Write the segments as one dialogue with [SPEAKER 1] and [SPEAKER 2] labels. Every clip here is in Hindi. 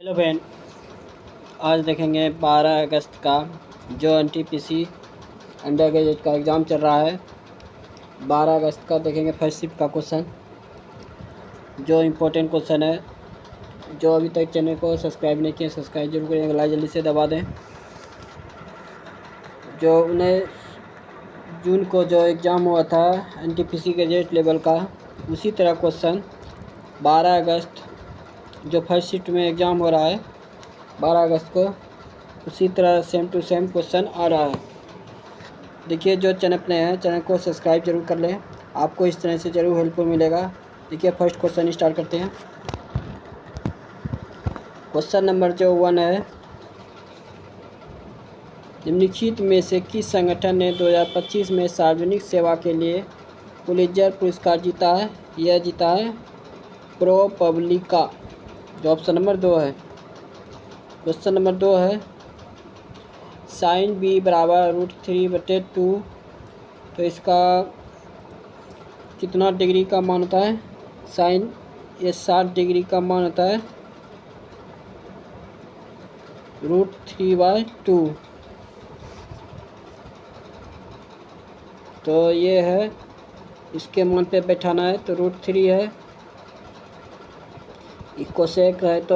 [SPEAKER 1] हेलो फ्रेंड, आज देखेंगे 12 अगस्त का जो एनटीपीसी अंडर ग्रेजुएट का एग्ज़ाम चल रहा है। 12 अगस्त का देखेंगे फर्स्ट शिफ्ट का क्वेश्चन, जो इम्पोर्टेंट क्वेश्चन है। जो अभी तक चैनल को सब्सक्राइब नहीं किए सब्सक्राइब जरूर करें, लाइक जल्दी से दबा दें। जो 19 जून को जो एग्ज़ाम हुआ था एनटीपीसी ग्रेजुएट लेवल का, उसी तरह क्वेश्चन 12 अगस्त जो फर्स्ट शिफ्ट में एग्ज़ाम हो रहा है 12 अगस्त को, उसी तरह सेम टू सेम क्वेश्चन आ रहा है। देखिए, जो चैनल पे हैं चैनल को सब्सक्राइब जरूर कर लें, आपको इस तरह से ज़रूर हेल्पफुल मिलेगा। देखिए, फर्स्ट क्वेश्चन स्टार्ट करते हैं। क्वेश्चन नंबर जो 1 है, निम्नलिखित में से किस संगठन ने 2025 में सार्वजनिक सेवा के लिए पुलित्ज़र पुरस्कार जीता है? यह जीता है प्रोपब्लिका, जो ऑप्शन नंबर 2 है। क्वेश्चन नंबर 2 है, साइन बी बराबर √3/2, तो इसका कितना डिग्री का मान होता है? साइन ये 60 डिग्री का मान होता है, √3/2। तो ये है, इसके मान पे बैठाना है, तो √3 है। कोसेक है तो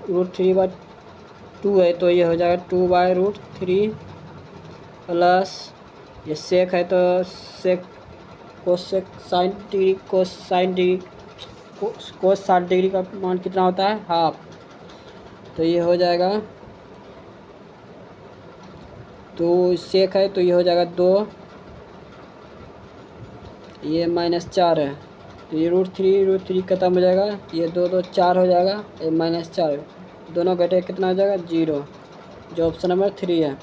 [SPEAKER 1] √3/2 है, तो ये हो जाएगा 2/√3 प्लस ये सेक है तो sec cosec sine degree cos 60 degree का मान कितना होता है? हाफ। तो ये हो जाएगा, तो सेक है तो ये हो जाएगा 2, ये -4 है, तो ये √3 खत्म हो जाएगा, ये 2 2 4 हो जाएगा, ये -4 दोनों घटे कितना हो जाएगा? 0, जो ऑप्शन नंबर 3 है।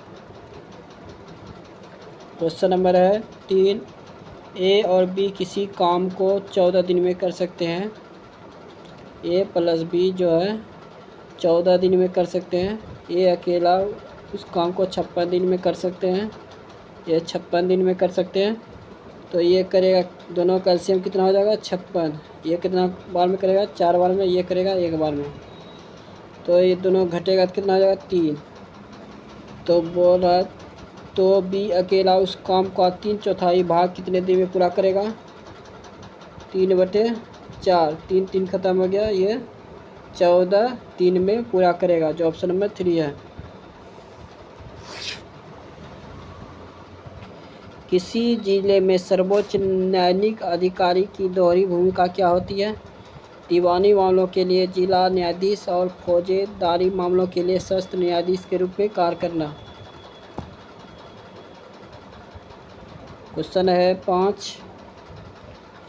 [SPEAKER 1] क्वेश्चन नंबर है 3, ए और बी किसी काम को 14 दिन में कर सकते हैं। ए प्लस बी जो है 14 दिन में कर सकते हैं। ए अकेला उस काम को 56 दिन में कर सकते हैं, ये 56 दिन में कर सकते हैं। तो ये करेगा, दोनों का एलसीएम कितना हो जाएगा? 56। ये कितना बार में करेगा? 4 बार में। ये करेगा 1 बार में, तो ये दोनों घटेगा तो कितना हो जाएगा? 3। तो बोल रहा, तो बी अकेला उस काम का 3/4 भाग कितने दिन में पूरा करेगा? 3/4, 3 3 खत्म हो गया, ये 14 दिन में पूरा करेगा, जो ऑप्शन नंबर 3 है। किसी जिले में सर्वोच्च न्यायिक अधिकारी की दोहरी भूमिका क्या होती है? दीवानी मामलों के लिए जिला न्यायाधीश और फौजदारी मामलों के लिए सत्र न्यायाधीश के रूप में कार्य करना। क्वेश्चन है 5,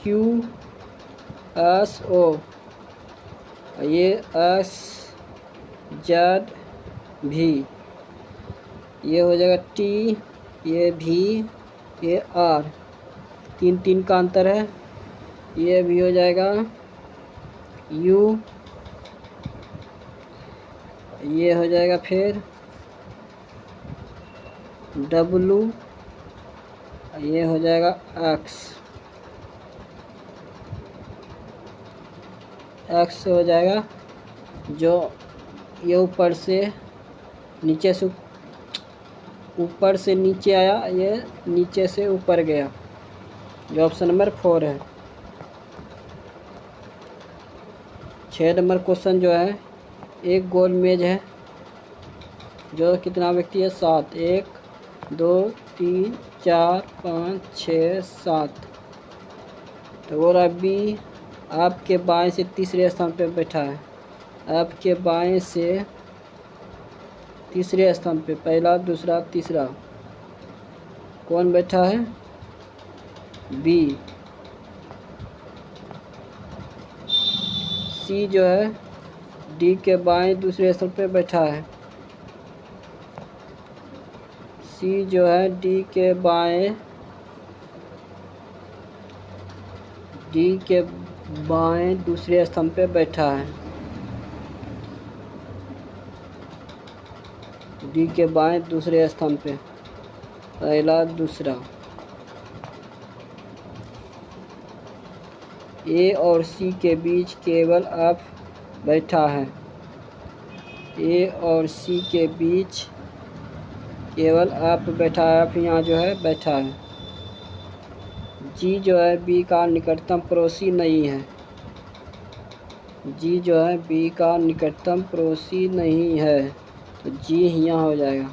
[SPEAKER 1] QSO, ये S Z भी, ये हो जाएगा T, ये V, ये R, 3 3 का अंतर है, ये भी हो जाएगा U, ये हो जाएगा फिर W, ये हो जाएगा X हो जाएगा, जो ये ऊपर से नीचे आया, ये नीचे से ऊपर गया, जो ऑप्शन नंबर 4 है। 6 नंबर क्वेश्चन जो है, एक गोल मेज है जो कितना व्यक्ति है? 7, 1 2 3 4 5 6 7। तो बोल रहा बी आपके बाएं से तीसरे स्थान पर बैठा है। आपके बाएं से तीसरे स्थान पे, पहला दूसरा तीसरा कौन बैठा है? बी। सी जो है डी के बाएं दूसरे स्थान पे बैठा है। सी जो है डी के बाएं दूसरे स्थान पे बैठा है। डी के बाएं दूसरे स्थान पे, पहला दूसरा। ए और सी के बीच केवल एफ बैठा है। ए और सी के बीच केवल आप बैठा है, आप यहाँ जो है बैठा है। जी जो है बी का निकटतम पड़ोसी नहीं है। जी जो है बी का निकटतम पड़ोसी नहीं है, तो जी यहाँ हो जाएगा।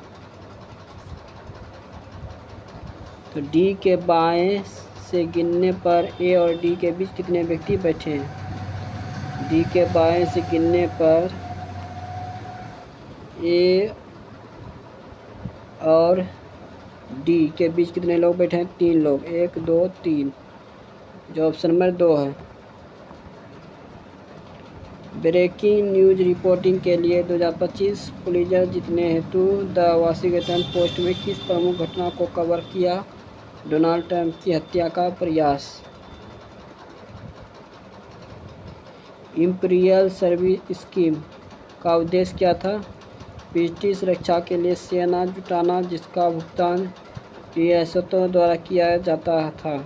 [SPEAKER 1] तो डी के बाएं से गिनने पर ए और डी के बीच कितने व्यक्ति बैठे हैं? डी के बाएं से गिनने पर ए और डी के बीच कितने लोग बैठे हैं? 3 लोग, 1 2 3, जो ऑप्शन नंबर 2 है। ब्रेकिंग न्यूज रिपोर्टिंग के लिए 2025 पुलित्जर जीतने हेतु द वाशिंगटन पोस्ट में किस प्रमुख घटना को कवर किया? डोनाल्ड ट्रंप की हत्या का प्रयास। इम्पीरियल सर्विस स्कीम का उद्देश्य क्या था? ब्रिटिश रक्षा के लिए सेना जुटाना, जिसका भुगतान रियासतों द्वारा किया जाता था।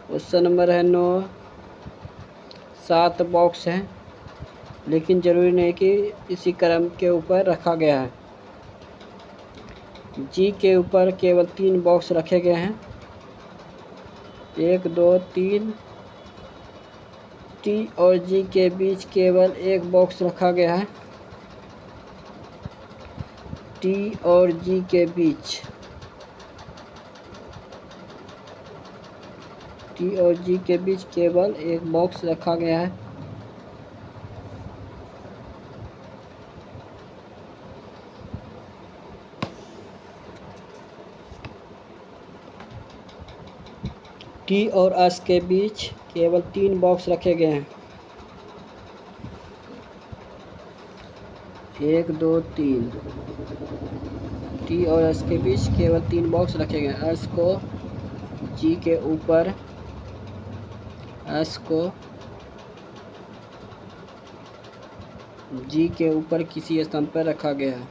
[SPEAKER 1] क्वेश्चन नंबर है 9। 7 बॉक्स हैं, लेकिन ज़रूरी नहीं कि इसी क्रम के ऊपर रखा गया है। जी के ऊपर केवल 3 बॉक्स रखे गए हैं, 1 2 3। टी और जी के बीच केवल 1 बॉक्स रखा गया है। टी और जी के बीच, टी और जी के बीच केवल 1 बॉक्स रखा गया है। टी और एस के बीच केवल 3 बॉक्स रखे गए हैं, 1 2 3। टी और एस के बीच केवल 3 बॉक्स रखे गए। एस को जी के ऊपर, एस को जी के ऊपर किसी स्थान पर रखा गया है।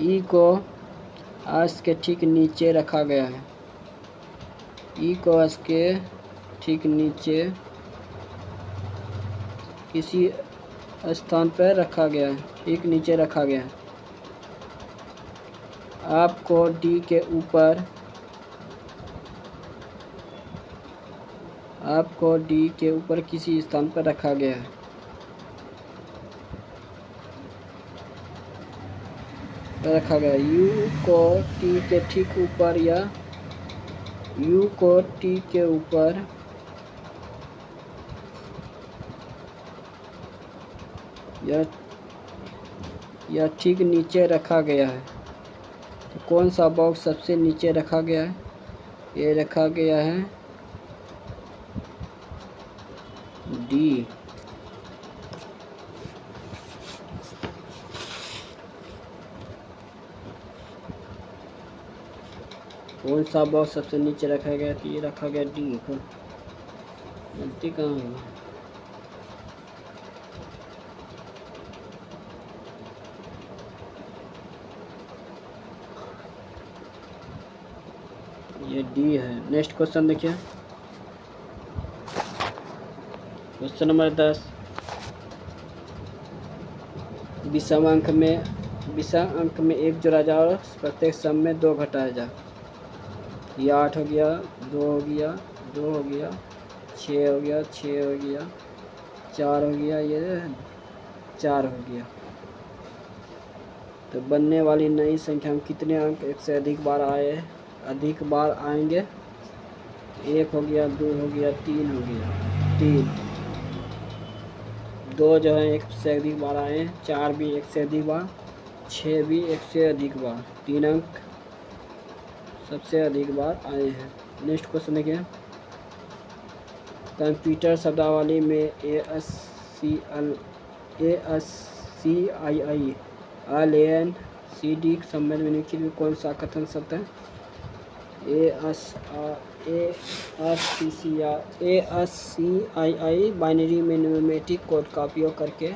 [SPEAKER 1] ई को एस के ठीक नीचे रखा गया है। ई को एस के ठीक नीचे किसी स्थान पर रखा गया है, ठीक नीचे रखा गया है। आपको डी के ऊपर, आपको डी के ऊपर किसी स्थान पर रखा गया है। रखा गया यू को टी के ठीक ऊपर, या यू को टी के ऊपर या ठीक नीचे रखा गया है। तो कौन सा बॉक्स सबसे नीचे रखा गया है? ये रखा गया है डी। कौन सा बॉक्स सबसे नीचे रखा गया? तो ये रखा गया डी। गलती कहाँ है? ये डी है। नेक्स्ट क्वेश्चन देखिए, क्वेश्चन नंबर 10। विषम अंक में एक जोड़ा जा और प्रत्येक सम में 2 घटाया जा। ये 8 हो गया, 2 हो गया, 2 हो गया, 6 हो गया, 6 हो गया, 4 हो गया, ये 4 हो गया। तो बनने वाली नई संख्या में कितने अंक एक से अधिक बार आएंगे? 1 हो गया, 2 हो गया, 3 हो गया, 3। 2 जो है 1 से अधिक बार आए हैं, 4 भी 1 से अधिक बार, 6 भी 1 से अधिक बार। 3 अंक सबसे अधिक बार आए हैं। नेक्स्ट क्वेश्चन है क्या? कंप्यूटर शब्दावली में ASCII LAN के संबंध में निम्नलिखित में कौन सा कथन सत्य है? ASCII बाइनरी में न्यूमेटिक कोड का उपयोग करके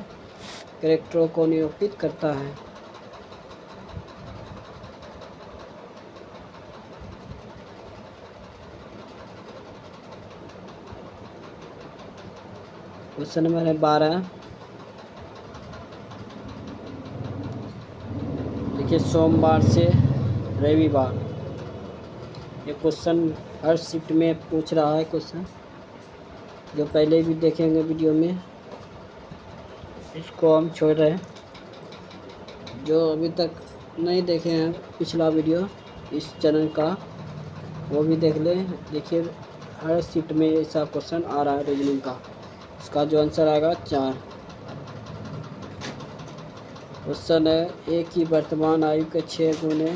[SPEAKER 1] कैरेक्टरों को निरूपित करता है। क्वेश्चन नंबर है 12। देखिए, सोमवार से रविवार, ये क्वेश्चन हर शिफ्ट में पूछ रहा है क्वेश्चन, जो पहले भी देखेंगे वीडियो में, इसको हम छोड़ रहे हैं। जो अभी तक नहीं देखे हैं पिछला वीडियो इस चैनल का, वो भी देख लें। देखिए, हर शिफ्ट में ऐसा क्वेश्चन आ रहा है रीजनिंग का। इसका जो आंसर आएगा 4। क्वेश्चन है, ए की वर्तमान आयु के 6 गुने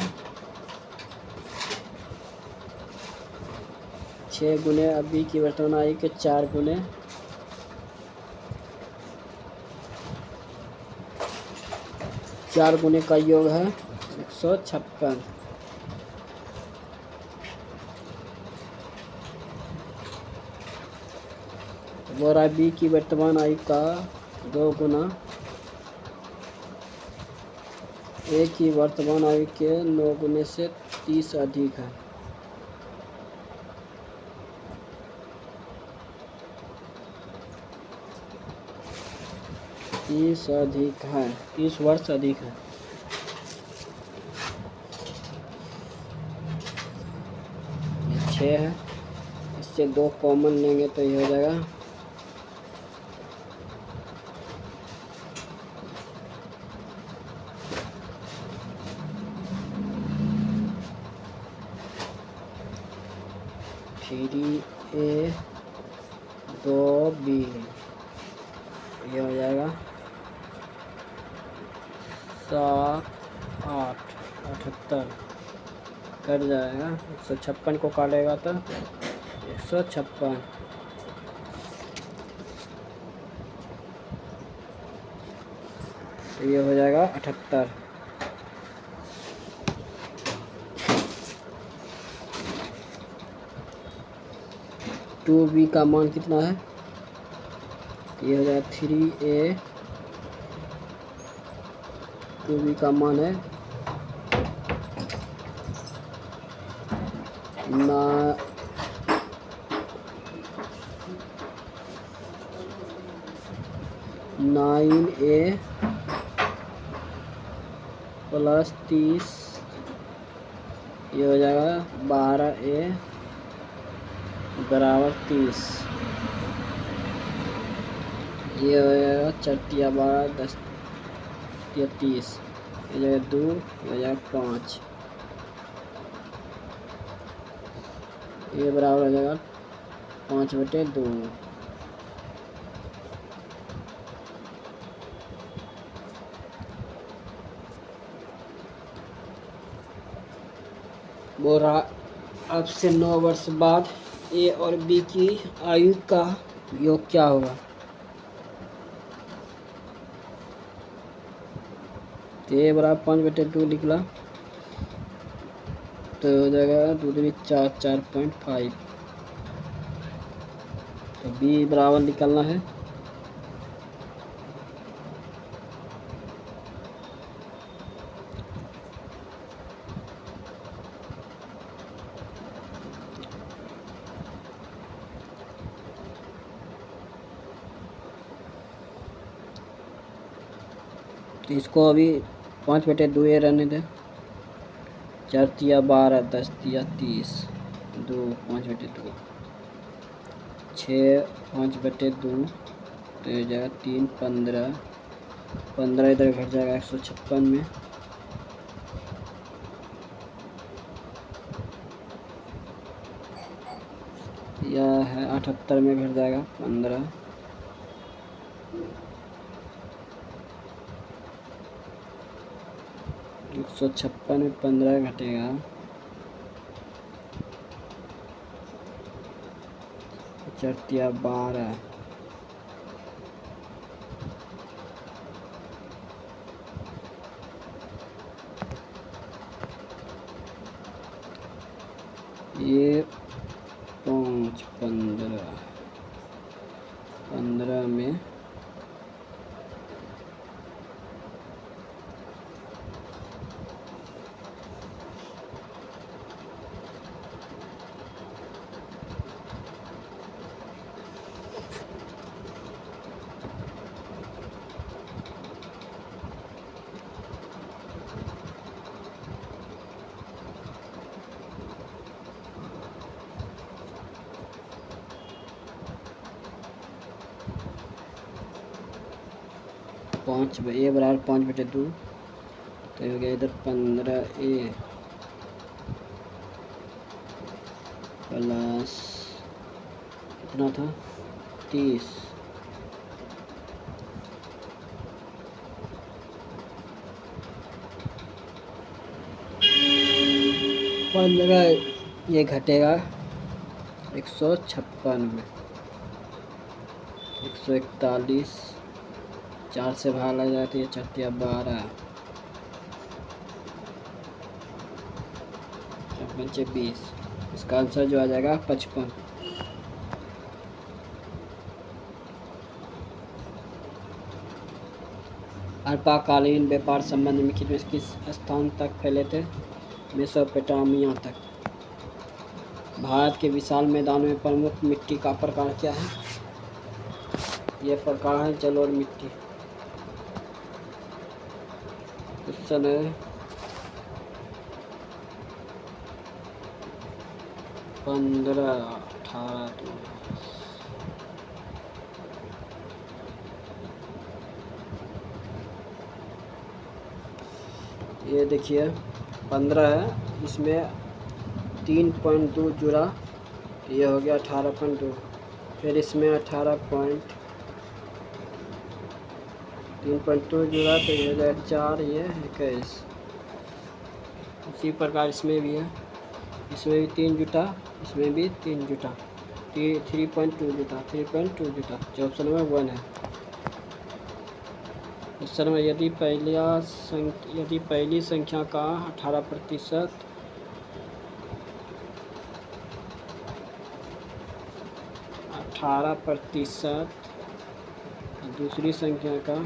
[SPEAKER 1] अब बी की वर्तमान आयु के 4 गुने 4 गुने का योग है 156। बोरा बी की वर्तमान आयु का 2 गुना ए की वर्तमान आयु के 9 गुने से 30 अधिक है। अधिक है, 30 वर्ष अधिक है। ये 6 है, इससे 2 कॉमन लेंगे तो ये हो जाएगा 3A 2B, ये हो जाएगा 7 8 78, कट जाएगा। 156 को काटेगा तो 156, तो ये हो जाएगा 78। टू बी का मान कितना है? ये हो जाएगा 3A। टू बी का मान है 9A प्लस 30, ये हो जाएगा 12A बराबर 30। ये हो जाएगा 4 12 10 30, ये हो जाएगा 2, ये हो जाएगा 5, ये बराबर हो जाएगा 5/2। बोल रहा अब से 9 वर्ष बाद ए और बी की आयु का योग क्या होगा? तो ए बराबर 5/2 निकला, तो हो जाएगा 2 दूनी 4 4.5। तो बी बराबर निकलना है तो इसको अभी 5/2 ये रहने दें। 4 तिया 12 10 तिया 30, 2 5/2, 6 5/2, तो हो जाएगा 3 15, 15 इधर घट जाएगा 156 में। यह है 78 में घट जाएगा 15, 156 में 15 घटेगा 4 तिया 12, ये 5 15, 15 में 5 ए बराबर 5/2, तो हो गया इधर 15a प्लस कितना था 30, ये घटेगा 156 में, 141, 4 से भाग लग जाती है, 4 12, 20, इसका आंसर जो आ जाएगा 55। अल्पकालीन व्यापार संबंध में किस स्थान तक फैले थे? मेसोपोटामिया तक। भारत के विशाल मैदानों में प्रमुख मिट्टी का प्रकार क्या है? यह प्रकार है जलोढ़ मिट्टी। क्वेश्चन है 15, 18, ये देखिए 15 है, इसमें 3.2 जुड़ा, ये हो गया 18.2, फिर इसमें 3.2 जुड़ा तो ये हो गया 4, ये 21। उसी प्रकार इसमें भी है, इसमें भी 3 जुटा, इसमें भी 3 जुटा, 3.2 जुटा, 3.2 जुटा, जो ऑप्शन में 1 है। क्वेश्चन में यदि पहली संख्या का 18% दूसरी संख्या का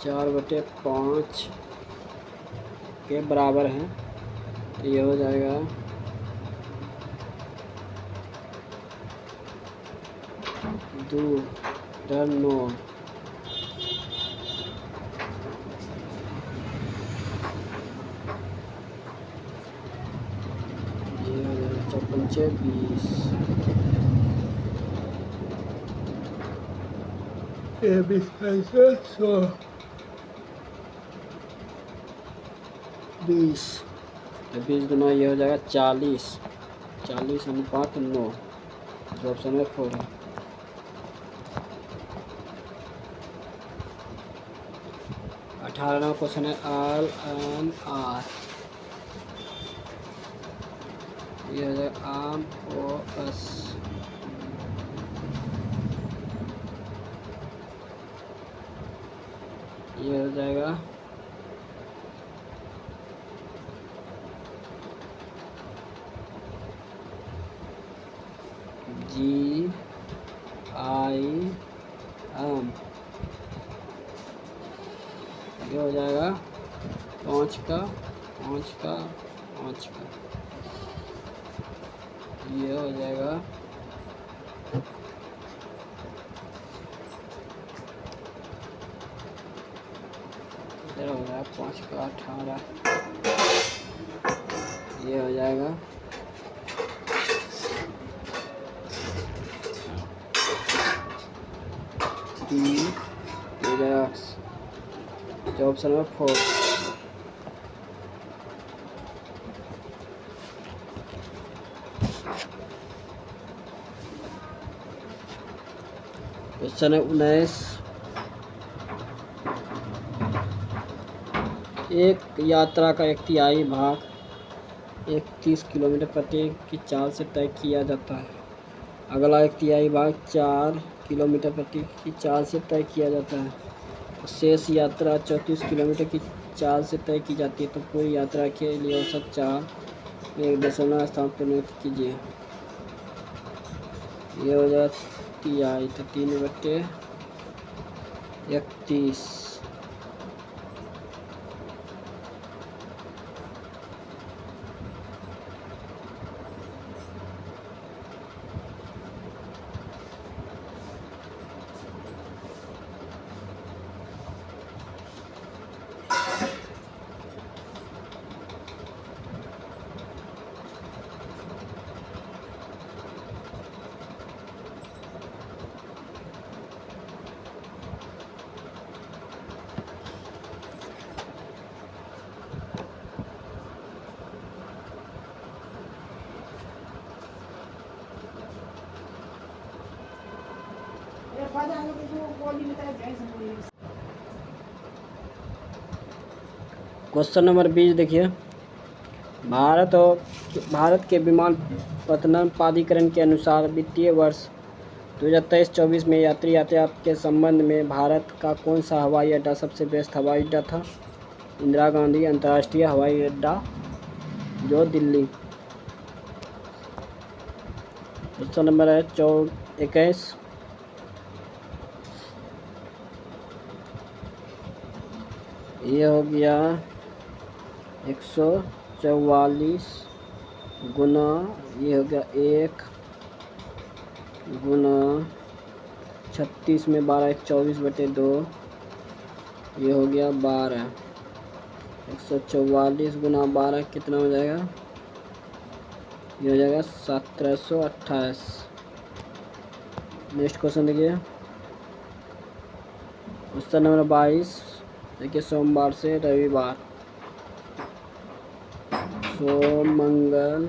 [SPEAKER 1] 4/5 के बराबर है, तो ये हो जाएगा 2/9। ये हो जाएगा 4×5 20, ये 20 तो 20×9 ये हो जाएगा 40, 40/9, जो ऑप्शन में 4 है। अठारहवां क्वेश्चन है RMR, ये हो जाएगा आम OS, ये हो जाएगा GIM, ये हो जाएगा 5 का, 5 का, 5 का, ये हो जाएगा 5 का 18, ये हो जाएगा 3, हो जाएगा जो ऑप्शन में 4। क्वेश्चन है 19, एक यात्रा का 1/3 भाग 31 किलोमीटर प्रति की चाल से तय किया जाता है। अगला 1/3 भाग 4 किलोमीटर प्रति की चाल से तय किया जाता है। शेष यात्रा 34 किलोमीटर की चाल से तय की जाती है, तो पूरी यात्रा के लिए औसत चाल में 1 स्थान प्रयुक्त कीजिए। ये हो जाए 3 तो 3/31। क्वेश्चन नंबर 20 देखिए, भारत के विमानपत्तनम प्राधिकरण के अनुसार वित्तीय वर्ष 2023-24 में यात्री यातायात के संबंध में भारत का कौन सा हवाई अड्डा सबसे बेस्ट हवाई अड्डा था? इंदिरा गांधी अंतर्राष्ट्रीय हवाई अड्डा, जो दिल्ली। क्वेश्चन नंबर है 21, ये हो गया 144 गुना, ये हो गया 1 गुना 36 में 12, 24/2, ये हो गया 12। 144 गुना 12 कितना हो जाएगा? ये हो जाएगा 1728। नेक्स्ट क्वेश्चन देखिए, क्वेश्चन नंबर 22 देखिए, सोमवार से रविवार, सोम, मंगल,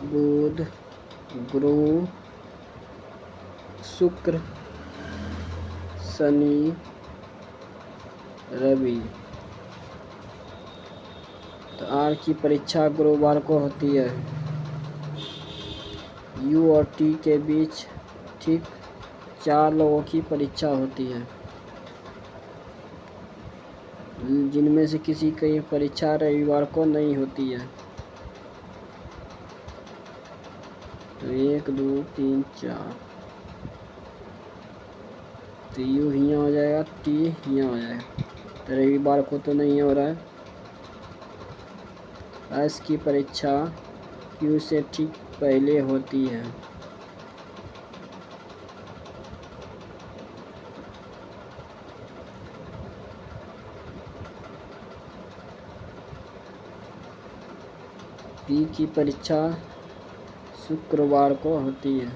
[SPEAKER 1] बुध, गुरु, शुक्र, शनि, रवि। तो आर की परीक्षा गुरुवार को होती है। यू और टी के बीच ठीक 4 लोगों की परीक्षा होती है, जिनमें से किसी की परीक्षा रविवार को नहीं होती है। तो 1 2 3 4, तो यू यहाँ हो जाएगा, टी यहाँ हो जाएगा। तो रविवार को तो नहीं हो रहा है। एस की परीक्षा क्यू से ठीक पहले होती है। पी की परीक्षा शुक्रवार को होती है,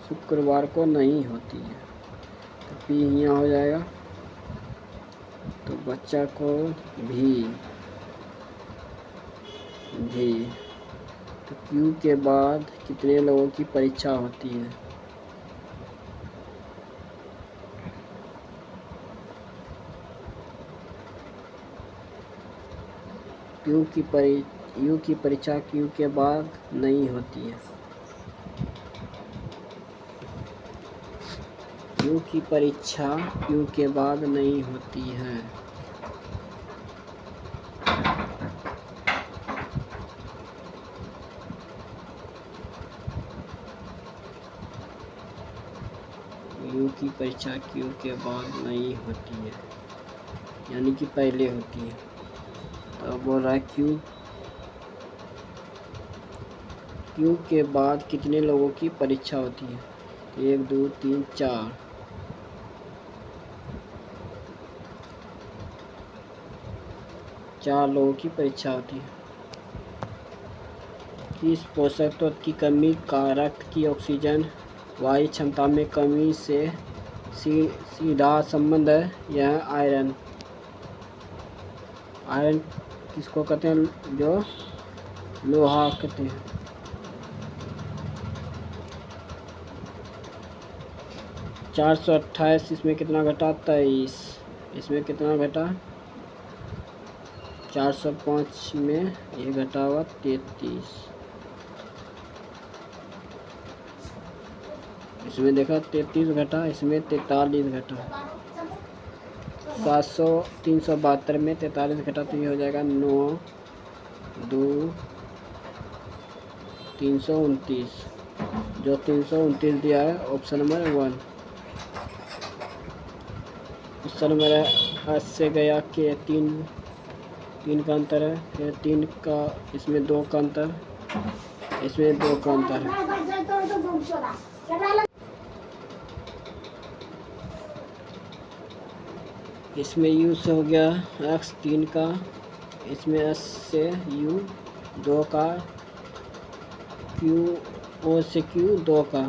[SPEAKER 1] शुक्रवार को नहीं होती है। तो पी यहाँ हो जाएगा, तो बच्चा को भी। तो क्यू के बाद कितने लोगों की परीक्षा होती है? यू की परीक्षा क्यू के बाद नहीं होती है। यू की परीक्षा क्यू के बाद नहीं होती है। यू की परीक्षा क्यू के बाद नहीं होती है, यानी कि पहले होती है। तो बोल रहा है क्यू के बाद कितने लोगों की परीक्षा होती है? 1 2 3 4, 4 लोगों की परीक्षा होती है। किस पोषक तत्व की कमी का रक्त की ऑक्सीजन वायु क्षमता में कमी से सीधा संबंध है? यह आयरन। आयरन किसको कहते हैं? जो लोहा कहते हैं। चार 428, इसमें कितना घटा? 23। इसमें कितना घटा? 405 में ये घटा हुआ 33। इसमें देखा 33 घटा, इसमें 43 घटा। 372 में 43 घटा, तो ये हो जाएगा 9 2 329। जो 329 दिया है ऑप्शन नंबर 1। क्वेश्चन नंबर 8 से गया कि 3 का अंतर है, फिर 3 का, इसमें 2 का अंतर, इसमें 2 का अंतर है। इसमें यू से हो गया x 3 का, इसमें s से u 2 का, q o से q 2 का।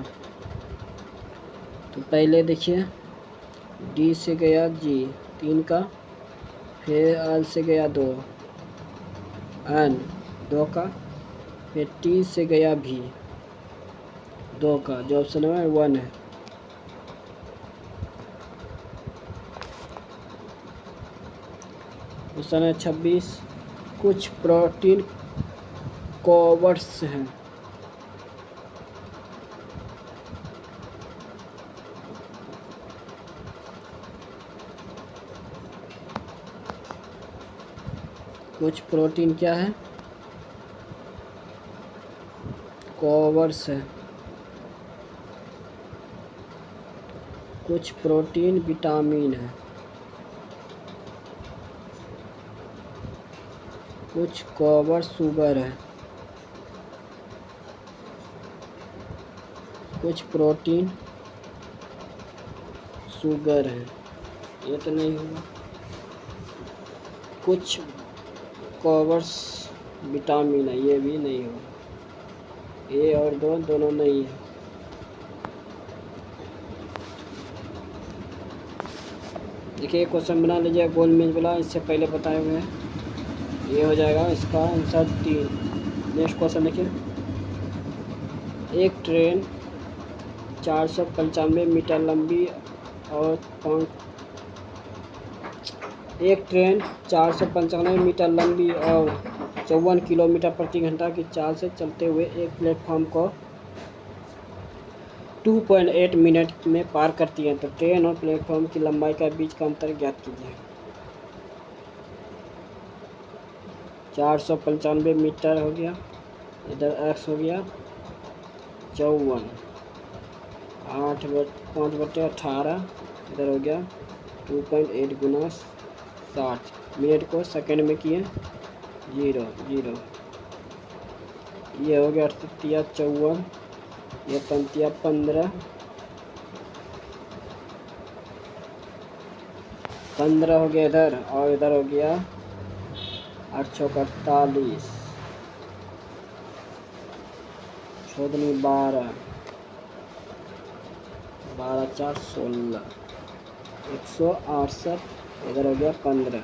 [SPEAKER 1] तो पहले देखिए d से गया g 3 का, फिर l से गया 2, n 2 का, फिर t से गया v, 2 का जो ऑप्शन है 1 है। क्वेश्चन है 26, कुछ प्रोटीन कवर्स हैं। कुछ प्रोटीन क्या है? कवर्स है। कुछ प्रोटीन विटामिन है। कुछ कवर शुगर है। कुछ प्रोटीन शुगर है, ये तो नहीं होगा। कुछ कवर्स विटामिन है, ये भी नहीं होगा। ए और दो दोनों नहीं है। देखिए क्वेश्चन बना लीजिए गोल मेज वाला, इससे पहले बताए हुए हैं। ये हो जाएगा इसका आंसर 3। नेक्स्ट क्वेश्चन देखिए, एक ट्रेन 495 मीटर लंबी और 495 मीटर लंबी और 54 किलोमीटर प्रति घंटा की चाल से चलते हुए एक प्लेटफॉर्म को 2.8 मिनट में पार करती है। तो ट्रेन और प्लेटफॉर्म की लंबाई का बीच का अंतर ज्ञात कीजिए। 495 मीटर हो गया, इधर x हो गया 54, 5/18, इधर हो गया 2.8 गुना 60। मिनट को सेकंड में किए 0 0। ये हो गया 54, ये 15 हो गया इधर, और इधर हो गया 848, 12 12 4 16, 168, इधर हो गया 15,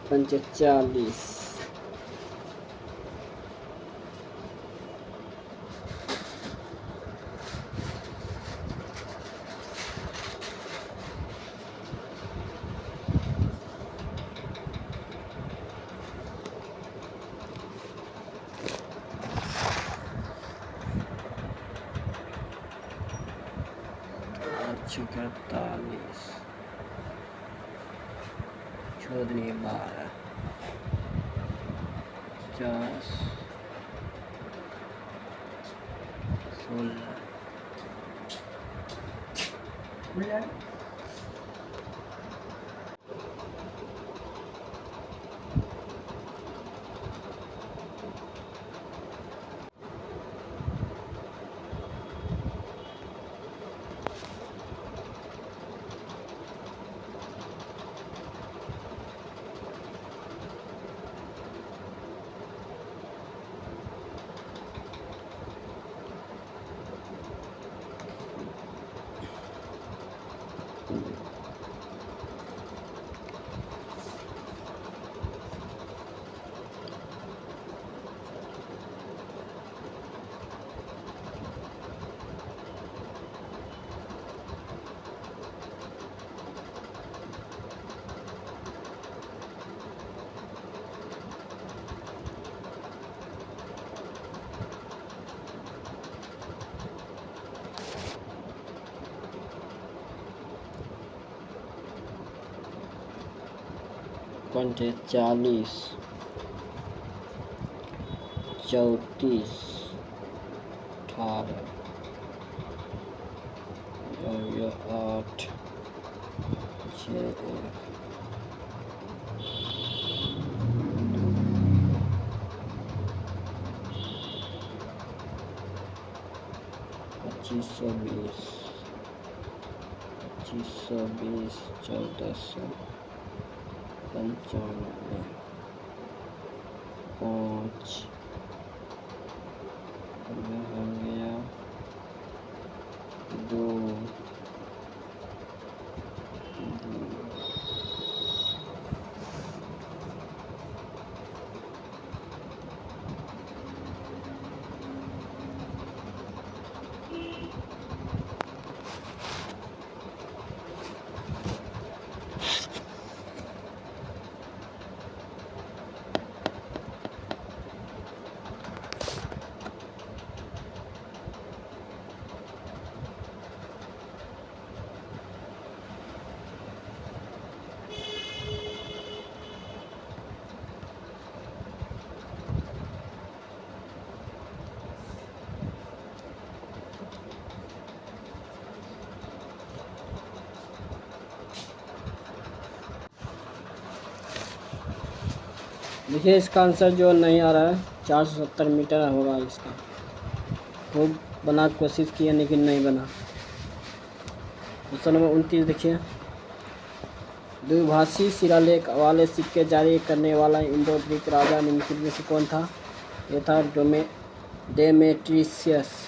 [SPEAKER 1] 45। चौतालीस 14 12 50 16। पंचे 40, 34, 18, 8 6 2520, 2520, 1495, 5 हो गया 2 2। देखिए इसका आंसर जो नहीं आ रहा है, 470 मीटर होगा इसका। खूब बना कोशिश किया लेकिन नहीं बना। क्वेश्चन नंबर 29 देखिए, द्विभाषी शिलालेख वाले सिक्के जारी करने वाला इंडो ग्रीक राजा निम्नलिखित में से कौन था? ये था डेमेट्रियस।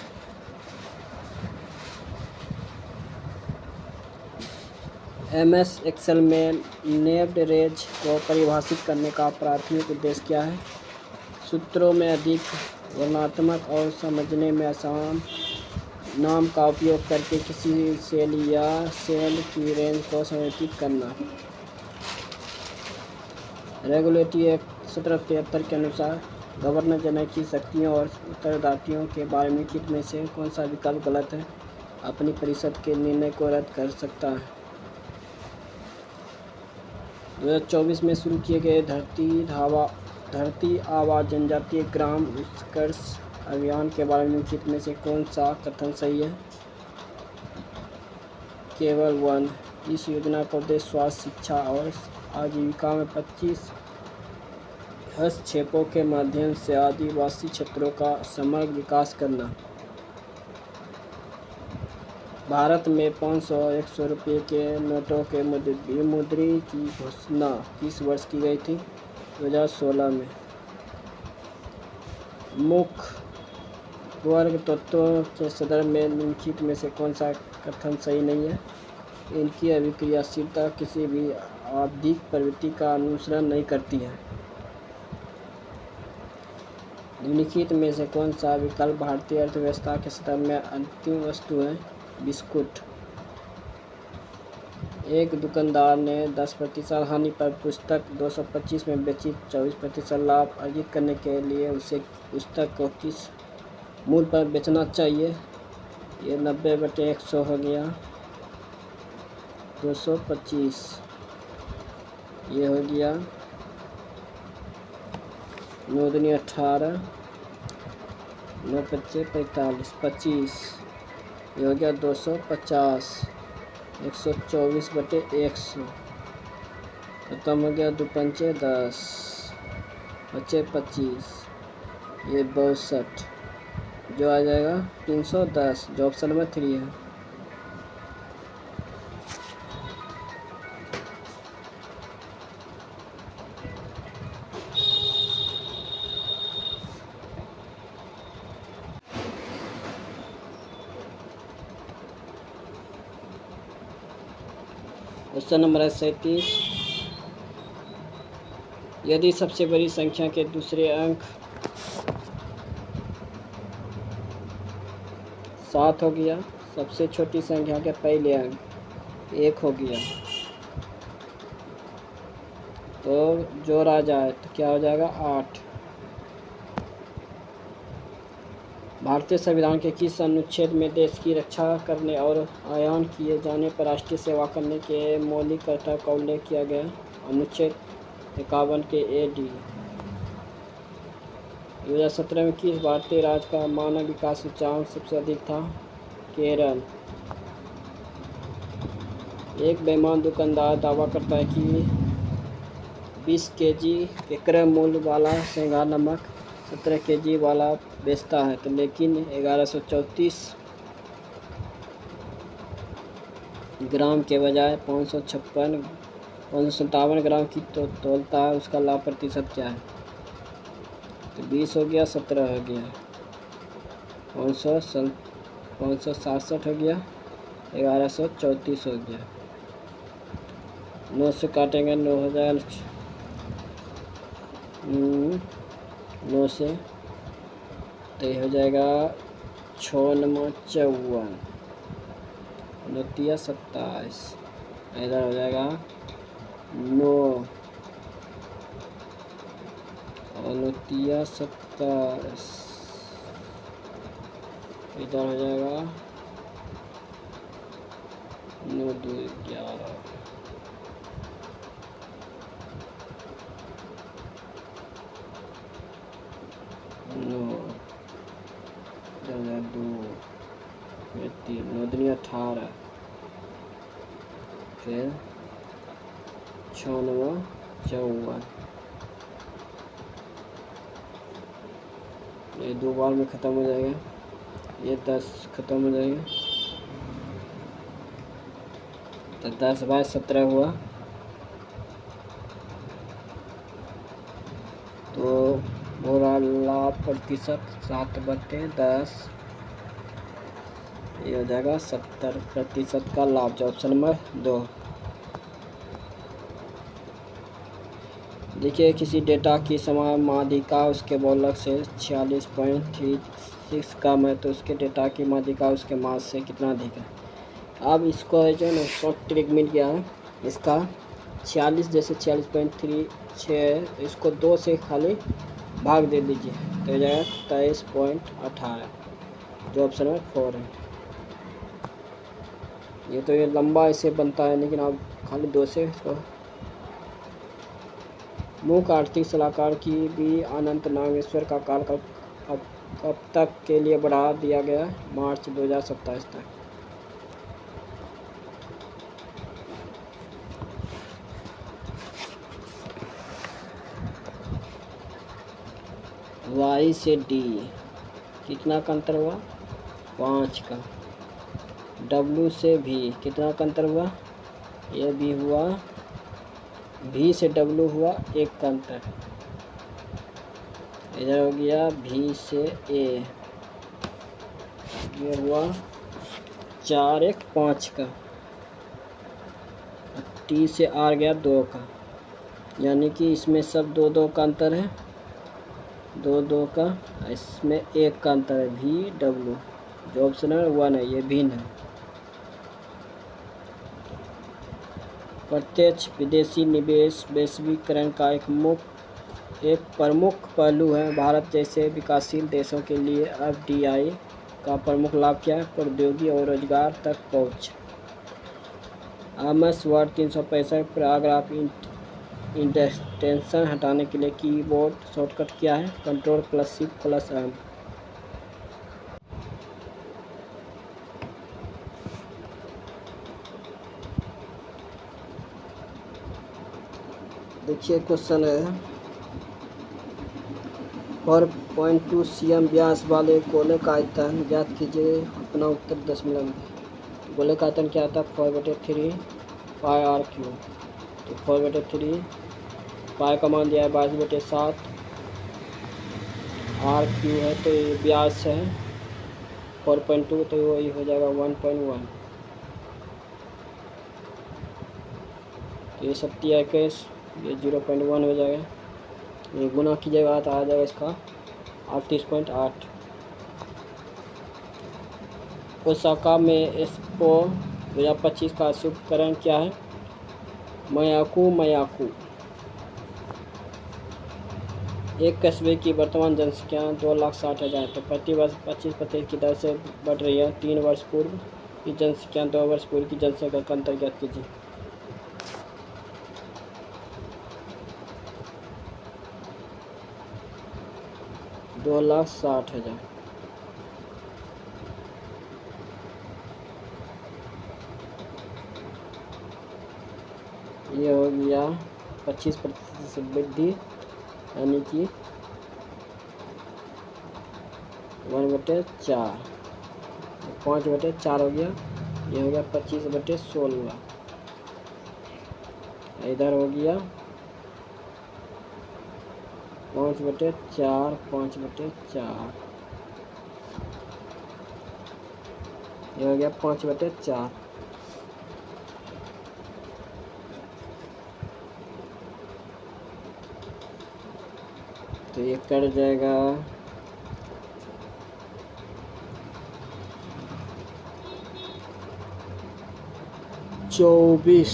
[SPEAKER 1] MS एक्सेल में नेव्ड रेंज को परिभाषित करने का प्राथमिक उद्देश्य क्या है? सूत्रों में अधिक वर्णनात्मक और समझने में आसान नाम का उपयोग करके किसी सेल या सेल की रेंज को संरेखित करना। रेगुलेटरी एक्ट 1773 के अनुसार गवर्नर जनरल की शक्तियों और उत्तरदायित्वों के बारे में निम्नलिखित में से कौन सा विकल्प गलत है? अपनी परिषद के निर्णय को रद्द कर सकता है। 2024 में शुरू किए गए धरती आबा जनजातीय ग्राम उत्कर्ष अभियान के बारे में निम्नलिखित में से कौन सा कथन सही है? केवल 1। इस योजना का उद्देश्य स्वास्थ्य, शिक्षा और आजीविका में 25 हस्तक्षेपों के माध्यम से आदिवासी क्षेत्रों का समग्र विकास करना। भारत में 500-100 रुपये के नोटों के विमुद्रीकरण की घोषणा किस वर्ष की गई थी? 2016 में। मुख्य वर्ग तत्वों के संदर्भ में निम्नलिखित में से कौन सा कथन सही नहीं है? इनकी अभिक्रियाशीलता किसी भी आवधिक प्रवृत्ति का अनुसरण नहीं करती है। निम्नलिखित में से कौन सा विकल्प भारतीय अर्थव्यवस्था के संदर्भ में अंतिम वस्तु है? बिस्कुट। एक दुकानदार ने 10% हानि पर पुस्तक 225 में बेची। 24% लाभ अर्जित करने के लिए उसे पुस्तक को किस मूल्य पर बेचना चाहिए? ये 90/100 हो गया 225। ये हो गया 9 दूनी 18, 9 पच्चे 45, 25। ये हो गया 250। 124/100 खत्म हो गया। 2 पंचे 10, बचे 25। ये 62 जो आ जाएगा 310, जो ऑप्शन नंबर 3 है। क्वेश्चन नंबर 37, यदि सबसे बड़ी संख्या के दूसरे अंक 7 हो गया, सबसे छोटी संख्या के पहले अंक 1 हो गया, तो जोड़ा जाए तो क्या हो जाएगा? 8। भारतीय संविधान के किस अनुच्छेद में देश की रक्षा करने और आयान किए जाने पर राष्ट्रीय सेवा करने के मौलिक कर्तव्य का उल्लेख किया गया? अनुच्छेद 51 के AD। 2017 में किस भारतीय राज्य का मानव विकास सूचकांक सबसे अधिक था? केरल। एक बेईमान दुकानदार दावा करता है कि 20 kg विक्रय मूल्य वाला श्रृंगार नमक 17 kg वाला बेचता है, तो लेकिन 1134 ग्राम के बजाय 557 ग्राम की तोलता है। उसका लाभ प्रतिशत क्या है? तो 20 हो गया, 17 हो गया, 567 हो गया, 1134 हो गया। 9 से काटेंगे 9 हो जाएगा 9 से, तो ये हो जाएगा 6 9 54, 29 27, इधर हो जाएगा 9 और 29 27, इधर हो जाएगा 9 2 11, 9 2 3, 9 दूनी 18, फिर 6 9 54, ये 2 बार में ख़त्म हो जाएगा, ये 10 ख़त्म हो जाएगा, तो 10/17 हुआ, तो बुरा लाभ प्रतिशत 7/10, ये हो जाएगा 70% का लाभ, जो ऑप्शन नंबर 2। देखिए किसी डेटा की माध्यिका उसके बहुलक से 46.36 कम है, तो उसके डेटा की माध्यिका उसके मास से कितना अधिक है। अब इसको जो है ना शॉर्ट ट्रिक मिल गया है, इसका 46 जैसे 46.36 है, इसको 2 से खाली भाग दे दीजिए, तो हो जाएगा 23.18, जो ऑप्शन नंबर 4 है। ये तो ये लंबा ऐसे बनता है, लेकिन आप खाली 2 से इसको। मुख्य आर्थिक सलाहकार की भी अनंत नागेश्वर का कार्यकाल कब तक के लिए बढ़ा दिया गया, मार्च 2027 तक। वाई से डी कितना का अंतर हुआ, 5 का। डब्ल्यू से भी कितना का अंतर हुआ, ये भी हुआ। भी से डब्ल्यू हुआ 1 का अंतर। इधर हो गया भी से ए, ये हुआ 4 1 5 का। टी से आर गया 2 का, यानी कि इसमें सब 2 का अंतर है, 2 का, इसमें 1 का अंतर है, भी डब्ल्यू, जो ऑप्शन है 1 है, ये भिन्न है। प्रत्यक्ष विदेशी निवेश वैश्वीकरण का एक प्रमुख पहलू है। भारत जैसे विकासशील देशों के लिए एफडीआई का प्रमुख लाभ क्या है, प्रौद्योगिकी और रोजगार तक पहुँच। एमएस वर्ड 365 पैराग्राफ इंडेंटेशन हटाने के लिए कीबोर्ड शॉर्टकट क्या है, Ctrl+Shift+M। देखिए क्वेश्चन है, 4.2 cm व्यास वाले गोले का आयतन ज्ञात कीजिए, अपना उत्तर दशमलव में। गोले का आयतन क्या आता है, 4/3 पाई आर क्यूब, तो 4/3 पाई का मान दिया है 22/7, आर क्यू है, तो ये व्यास है 4.2, तो वही हो जाएगा 1.1, तो ये 27, ये 0.1 हो जाएगा, ये गुना कीजिएगा तो आ जाएगा इसका 38.8। ओसाका में एक्सपो 2025 का शुभकरण क्या है, मयाकू। एक कस्बे की वर्तमान जनसंख्या 2,60,000, तो प्रति वर्ष 25% की दर से बढ़ रही है। 3 वर्ष पूर्व की जनसंख्या 2 वर्ष पूर्व की जनसंख्या का अंतर ज्ञात कीजिए। दो 2,60,000। ये हो गया 25% वृद्धि, यानी कि 1/4, 5/4 हो गया, ये हो गया 25/16, इधर हो गया 5/4, 5/4, ये हो गया 5/4। तो ये कट जाएगा 24,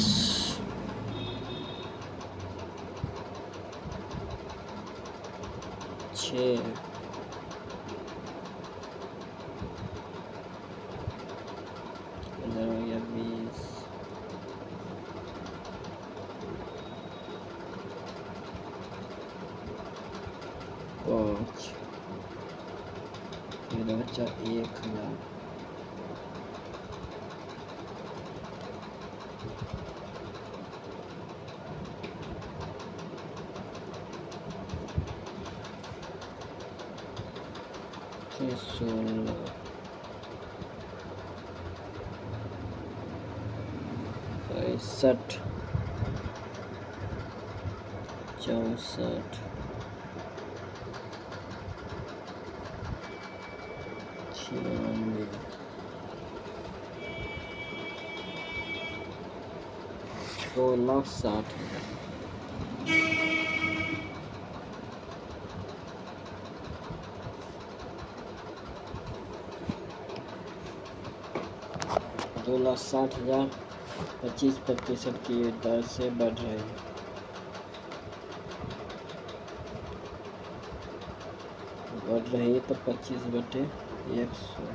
[SPEAKER 1] 6, इधर हो गया 20, 5, इधर बचा 1,000। 16 65 64 96 2,60,000 2,60,000 25% की दर से बढ़ रही है। बढ़ रही है तो 25/100 1/4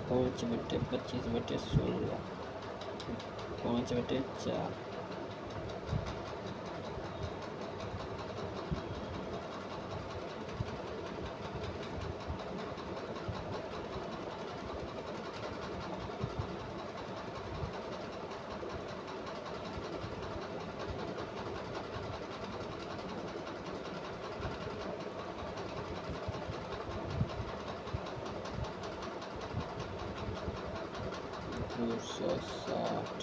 [SPEAKER 1] 5/25/16 5/4 260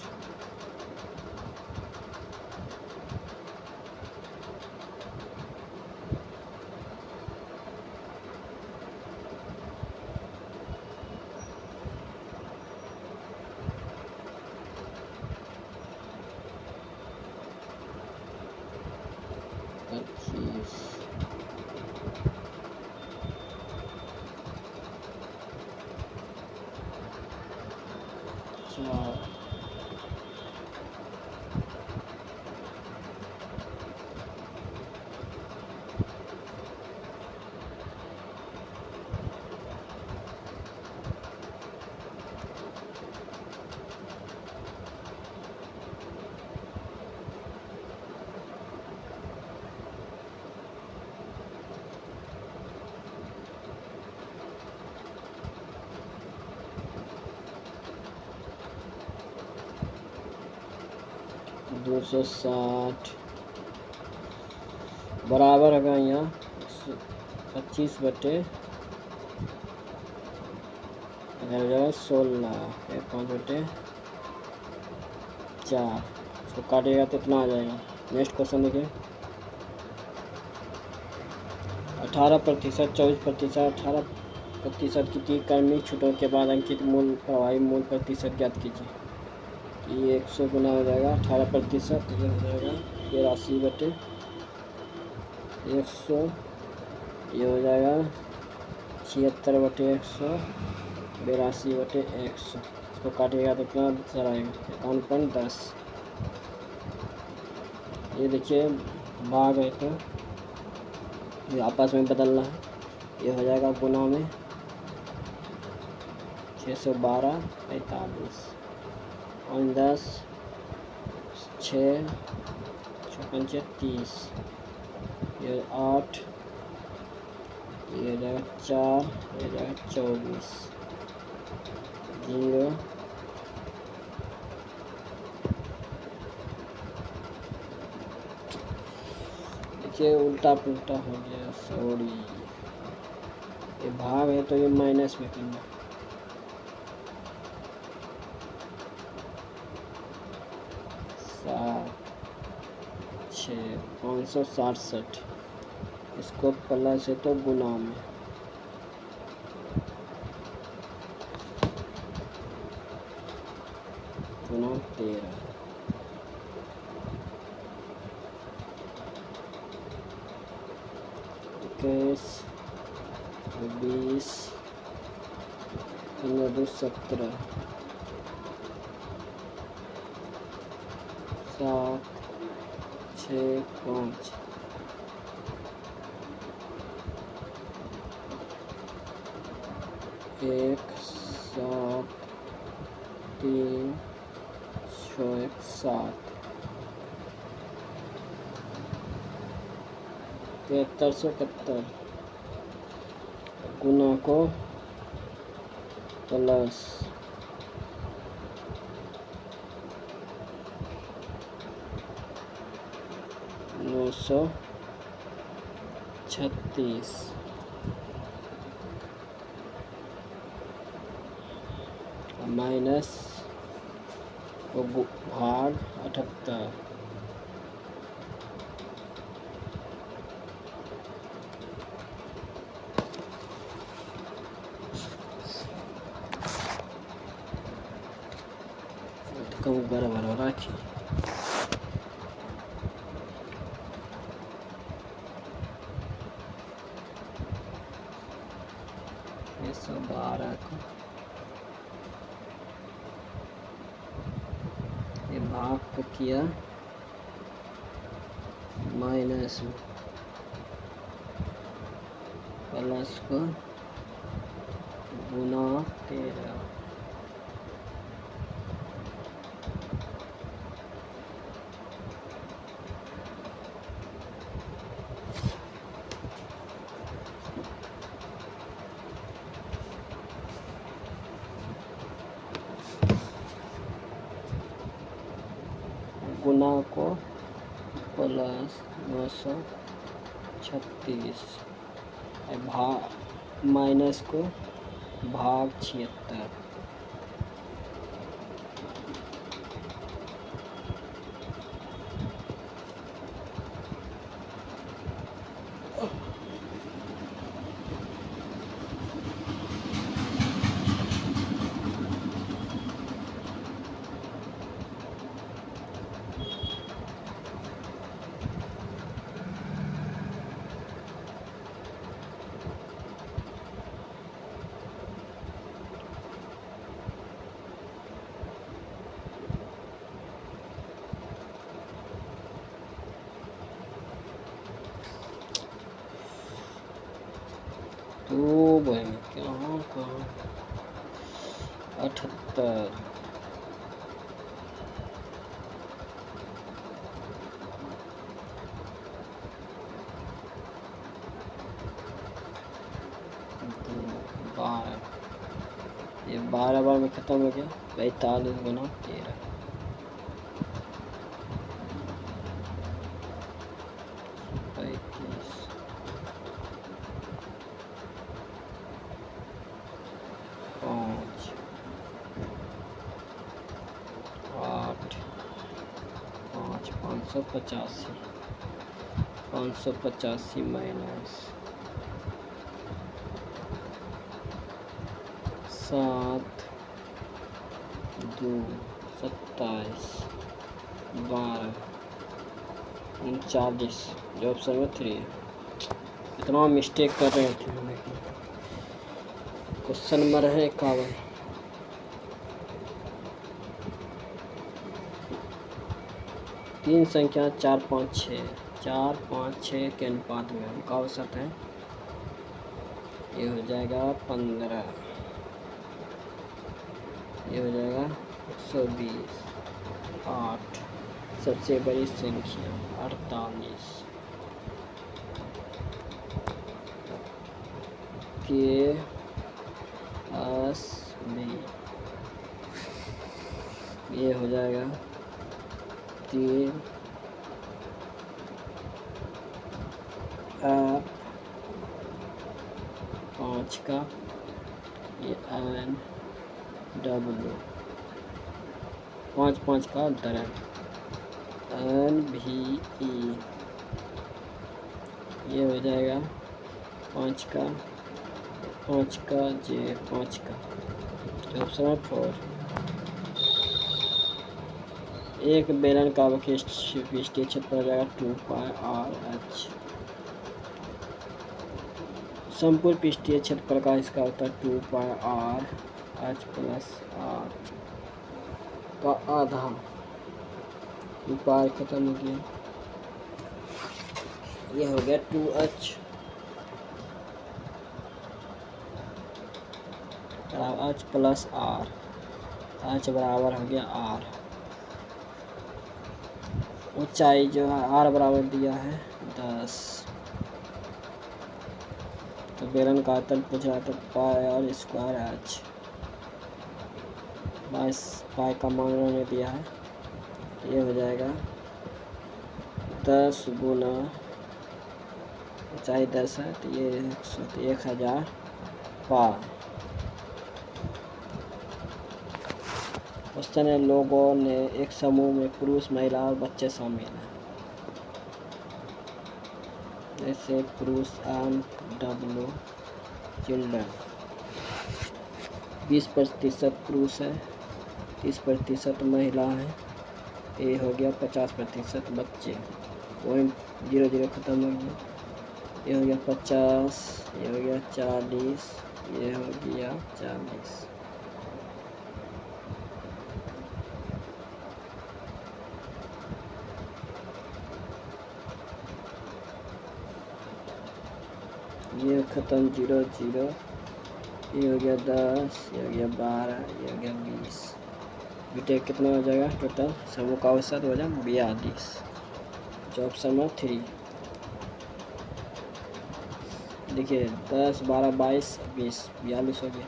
[SPEAKER 1] 25 4 260 बराबर होगा यहाँ 25/16 5/4 इसको काटेगा तो इतना आ जाएगा। नेक्स्ट क्वेश्चन देखिए 18% 24% 18% की क्रमिक छूटों के बाद अंकित मूल प्रभावी मूल प्रतिशत ज्ञात कीजिए। ये 100 गुना हो जाएगा 18%, ये हो जाएगा 83/100, ये हो जाएगा 76/100 82/100। इसको काटिएगा तो कितना आंसर आएगा 51.10। ये देखिए भाग है तो ये आपस में बदलना है। ये हो जाएगा गुना में 612 45 और 10 6 56 30, ये 8, ये हो जाएगा 4, ये हो जाएगा 24 0 देखिए उल्टा पुल्टा हो गया सॉरी। ये भाग है तो ये माइनस में करना। 7 6 567, इसको प्लस है तो गुना में गुना 13 21 20 15 17 7 6 5 1 7 3 6 7 7371 गुना को प्लस 936 माइनस भाग 78। कम बराबर हो रखी ये 112 को ये भाग को किया माइनस प्लस को गुना 13। गुना को प्लस 936 भाग माइनस को भाग 76। तो भाई कहाँ 78 12 ये 12 बार में ख़त्म हो गया। 45 गुना 13 35 5 8 5 585 माइनस 7 2 27 12 39 जो ऑप्शन में 3 है। इतना मिस्टेक कर रहे थे क्वेश्चन नंबर है 51। तीन संख्या 4 5 6 के अनुपात में उनका औसत है। ये हो जाएगा 15। ये हो जाएगा 120। 8 सबसे बड़ी संख्या 48 के आस में ये हो जाएगा 3 5 का ये N W 5 5 का अंतर है NVE ये हो जाएगा 5 का J 5 का ऑप्शन 4। एक बेलन का अवशिष्ट पृष्ठीय क्षेत्रफल हो जाएगा 2πr/h। संपूर्ण पृष्ठीय क्षेत्रफल का इसका उत्तर 2πr/h + r का आधा। 2πr खत्म हो गया। ये हो गया 2h h + r। h बराबर हो गया r। ऊंचाई जो है r बराबर दिया है 10। तो बेलन का आयतन पूछ रहा था πr² h। 22 पाई का मान उन्होंने दिया है। ये हो जाएगा 10 गुना ऊंचाई 10 है तो ये 1000 पाई। क्वेश्चन है, लोगों ने एक समूह में पुरुष, महिला और बच्चे शामिल हैं। जैसे पुरुष एम डब्ल्यू चिल्ड्रन। 20% पुरुष है, 30% महिला है, ये हो गया 50% बच्चे। 0.00 ख़त्म हो गया। ये हो गया 50, ये हो गया 40, ये हो गया 40। ये ख़त्म 0, ये हो गया 10, ये हो गया 12, ये हो गया 20। बेटे कितना हो जाएगा टोटल? समूह का औसत हो जाएगा 42, जो ऑप्शन नंबर 3। देखिए 10, 12, 22, 20, 42 हो गया।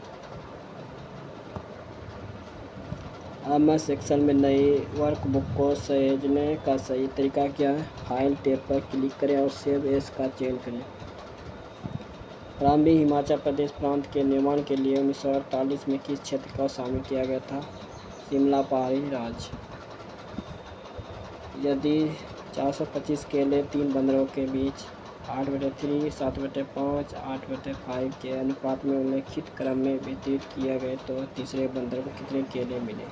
[SPEAKER 1] अब मैं सेक्शन में नई वर्कबुक को सहेजने का सही तरीका क्या है? फाइल टैब पर क्लिक करें और सेव एस का चयन करें। प्रारंभिक हिमाचल प्रदेश प्रांत के निर्माण के लिए 1948 में किस क्षेत्र को शामिल किया गया था? शिमला पहाड़ी राज्य। यदि 425 केले 3 बंदरों के बीच 8/3, 7/5, 8/5 के अनुपात में उल्लिखित क्रम में वितरित किया गए तो तीसरे बंदर को कितने केले मिले?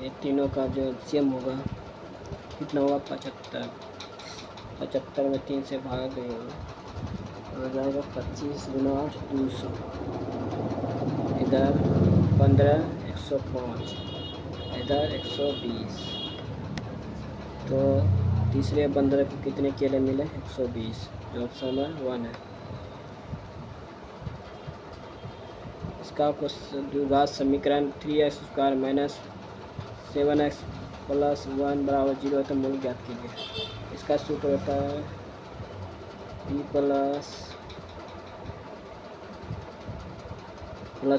[SPEAKER 1] ये तीनों का जो एलसीएम होगा कितना होगा? 75। 75 में 3 से भाग देंगे हो जाएगा 25 गुना 8, 200। इधर 15, 105, इधर 120। तो तीसरे बंदर को कितने केले मिले? 120, जो ऑप्शन नंबर 1 है। इसका द्विघात समीकरण 3x² - 7x + 1 = 0 है तो मूल ज्ञात कीजिए। इसका सूत्र होता है p plus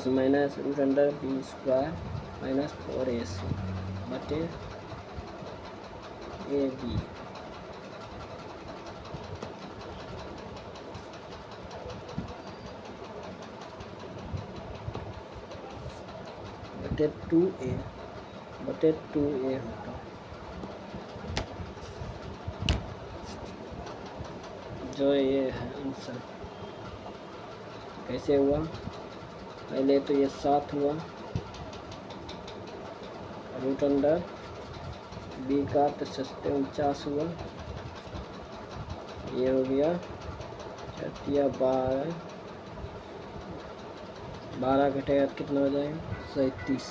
[SPEAKER 1] minus √b² - 4ac बटे ab। बटे 2a होता, जो ये है आंसर। कैसे हुआ? पहले तो ये 7 हुआ √b का तो 49 हुआ। ये हो गया 12, 12 घटेगा तो कितना हो जाएगा? 37।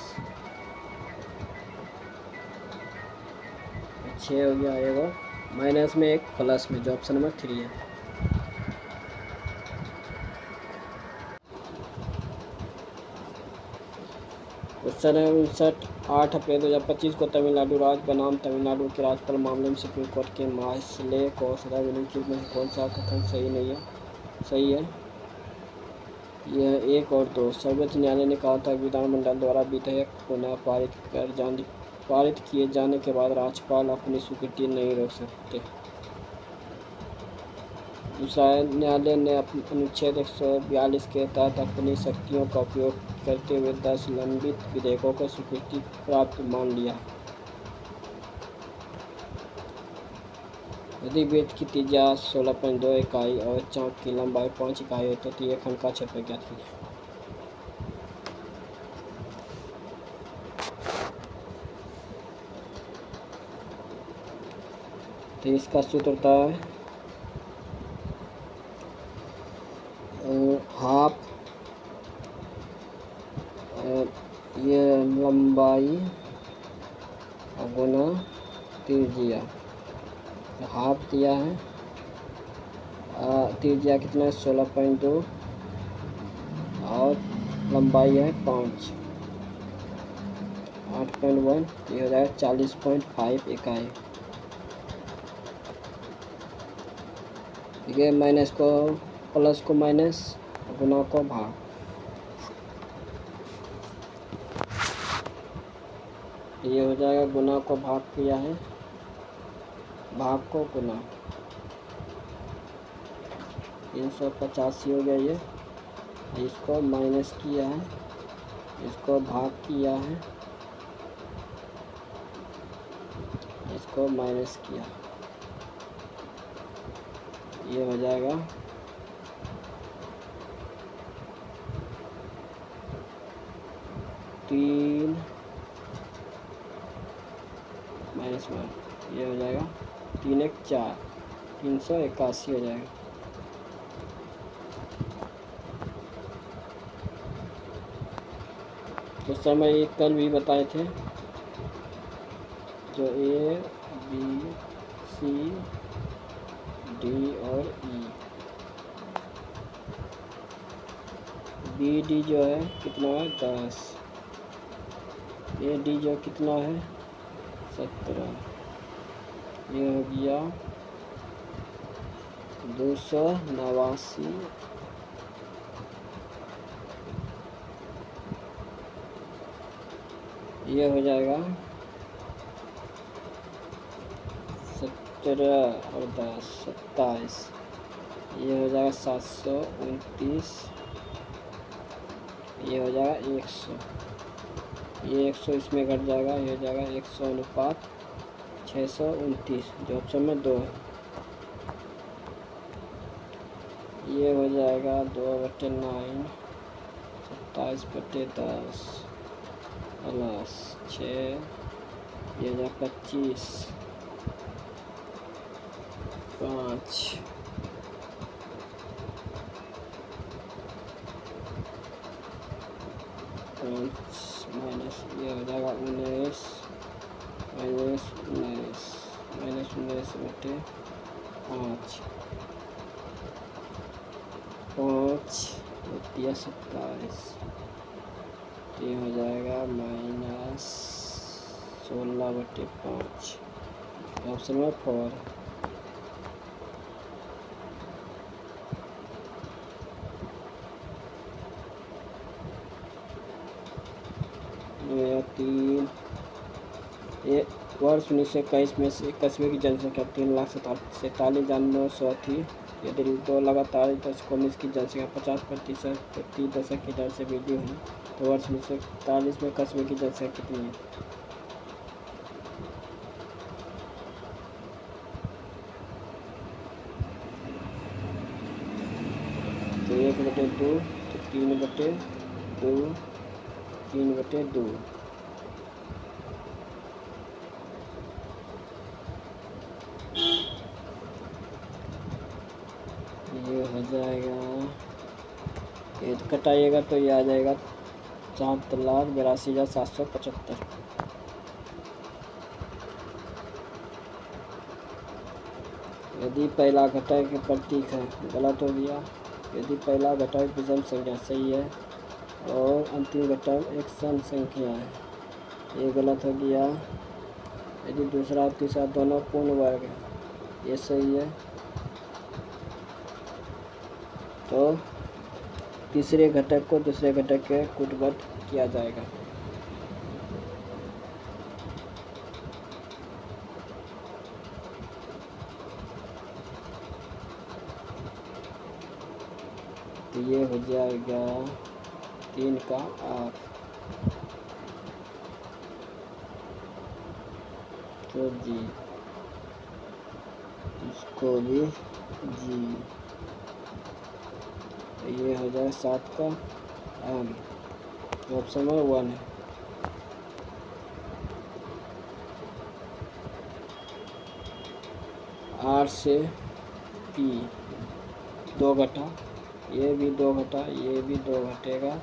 [SPEAKER 1] 6 हो गया, एगो माइनस में 1 प्लस में, जो ऑप्शन नंबर 3 है। क्वेश्चन है 8 अप्रैल 2025 को तमिलनाडु राज्य बनाम तमिलनाडु के राज्यपाल मामले में सुप्रीम कोर्ट के मसले को सजा निम्नलिखित में कौन सा कथन सही नहीं है? सही है यह 1 और 2। सर्वोच्च न्यायालय ने कहा था कि विधानमंडल द्वारा विधेयक पुनः पारित किए जाने के बाद राज्यपाल अपनी स्वीकृति नहीं रोक सकते। दूसरा, न्यायालय ने अनुच्छेद 142 के तहत अपनी शक्तियों का उपयोग करते हुए 10 लंबित विधेयकों को स्वीकृति प्राप्त मान लिया। यदि वृत्त की त्रिज्या 16.2 इकाई और चाक की लंबाई 5 इकाई हो तो ये खंड का क्षेत्र ज्ञात कीजिए। तो इसका सूत्र होता है हाफ ये लंबाई गुना त्रिज्या। हाफ दिया है, त्रिज्या कितना है? 16.2 और लंबाई है 5। 8.1, ये हो जाएगा 40.5 इकाई। ठीक है, माइनस को प्लस को माइनस, गुना को भाग। ये हो जाएगा गुना को भाग किया है, भाग को गुना। 385 हो गया ये। इसको माइनस किया है, इसको भाग किया है, इसको माइनस किया, ये हो जाएगा 3 माइनस 1, ये हो जाएगा 3 1 4, 381 हो जाएगा। तो समय एक कल भी बताए थे, जो ए बी सी डी और ई, बी डी जो है कितना है 10, ए डी जो कितना है 17, ये हो गया 289। ये हो जाएगा 17 और 10 27, ये हो जाएगा 729, ये हो जाएगा 100, ये 100 इसमें घट जाएगा, ये हो जाएगा 100 अनुपात 629, जो ऑप्शन में 2 है। ये हो जाएगा 2/9, 27/10 प्लस 6, ये हो जाएगा 25, 5, माइनस, ये हो जाएगा 19, माइनस 19, माइनस 19/5, 5 या 27, ये हो जाएगा माइनस 16/5, ऑप्शन में 4। या 3, ये वर्ष 1921 में से 21वें की जनसंख्या 3,47,900 थी। यदि 2 लगातार दशकों में इसकी जनसंख्या 50% प्रति दशक की दर से वृद्धि हुई तो वर्ष 1941 में 21वें की जनसंख्या कितनी है? तो 1/2, तो 3/2, 3/2, ये हो जाएगा, ये कटाइएगा तो ये आ जाएगा 7,82,775। यदि पहला घटक के प्रतीक है, गलत हो गया। यदि पहला घटक विषम संख्या सही है और अंतिम घटक एक सम संख्या है, ये गलत हो गया। यदि दूसरा और तीसरा दोनों पूर्ण वर्ग है, ये सही है। तो तीसरे घटक को दूसरे घटक के कूटबद्ध किया जाएगा। तो ये हो जाएगा 3 का 8, तो जी, इसको भी जी, ये हो जाएगा 7 का m, ऑप्शन नंबर 1 है। R से P 2 घटा, ये भी 2 घटा, ये भी 2 घटेगा,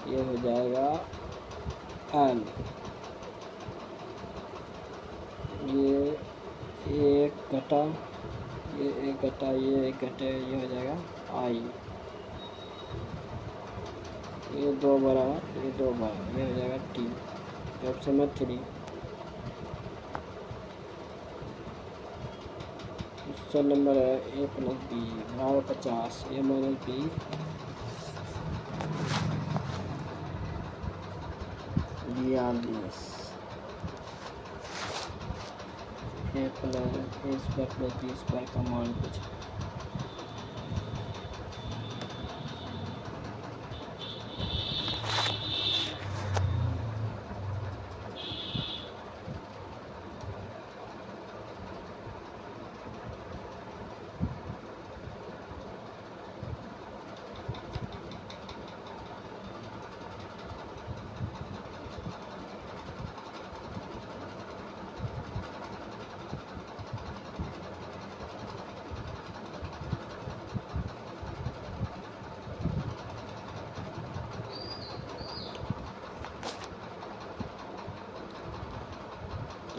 [SPEAKER 1] ये हो जाएगा N, ये 1 घटा, ये 1 घटा, ये 1 घटे, ये हो जाएगा I, ये 2 बराबर, ये 2 बराबर, ये हो जाएगा T। Option number 3। Question number है ए प्लस बी बराबर 50, ए माइनस बी बयालीस, A square plus B square का मान पूछा।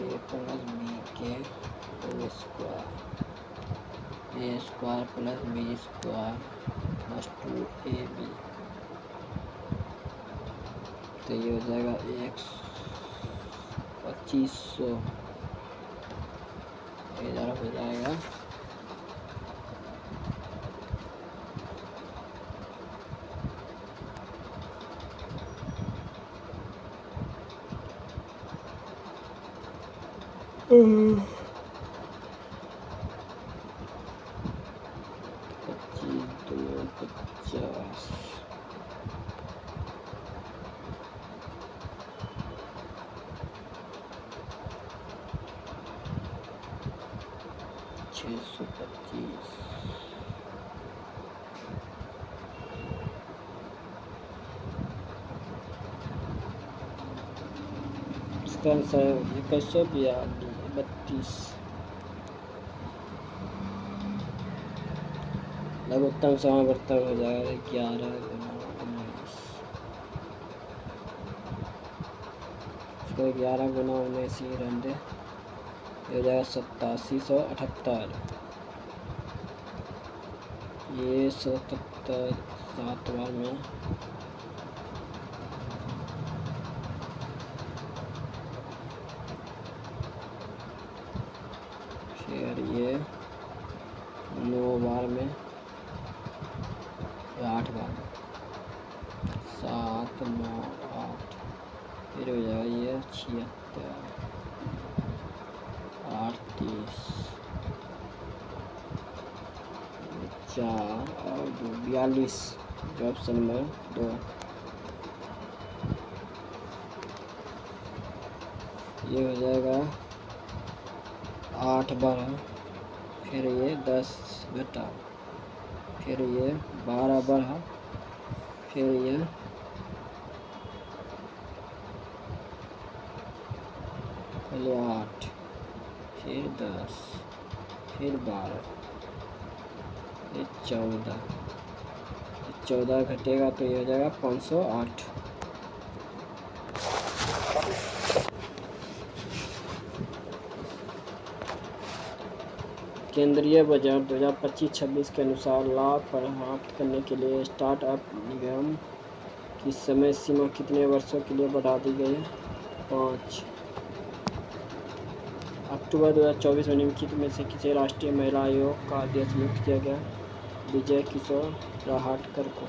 [SPEAKER 1] ए प्लस बी के whole square, A square plus B square plus 2ab, तो ये हो जाएगा 2500 इधर हो जाएगा। इसका आंसर 2132। लघुत्तम समावर्तक हो जाएगा 11 गुना 19, इसको 11 गुना 19 ही रहने दे, हो जाएगा 8778। ये 77 7 बार में फिर ये 9 बार में, 8 बार में, 7 9 8, फिर हो जाएगा ये 76 8 30 4 और 2 42, ऑप्शन नंबर 2। ये हो जाएगा 8 12, फिर ये 10 घटा, फिर ये 12 बढ़ा, फिर ये 8, फिर 10, फिर 12, फिर 14 घटेगा तो ये हो जाएगा 508। केंद्रीय बजट 2025-26 के अनुसार लाभ प्राप्त करने के लिए स्टार्टअप निगम की समय सीमा कितने वर्षों के लिए बढ़ा दी गई है? 5। अक्टूबर 2024 में निम्नलिखित में से किसे राष्ट्रीय महिला आयोग का अध्यक्ष नियुक्त किया गया? विजय किशोर राहटकर को।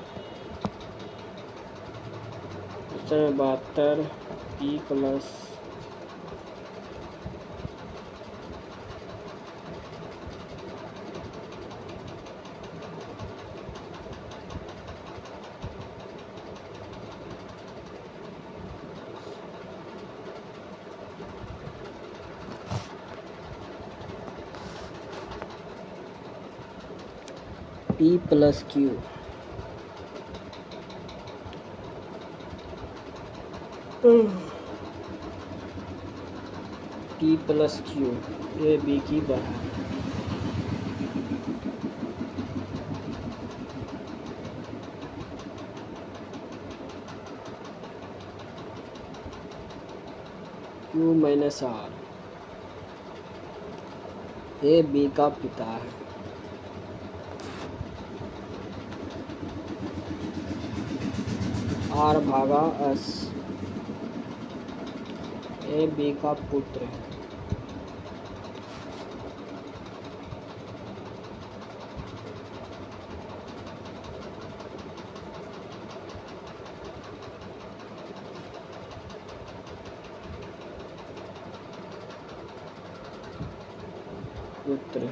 [SPEAKER 1] 72 P plus P plus Q, P plus Q A B की बढ़ा, Q minus R A B का पिता है। R भागा S ए बी का पुत्र है। पुत्र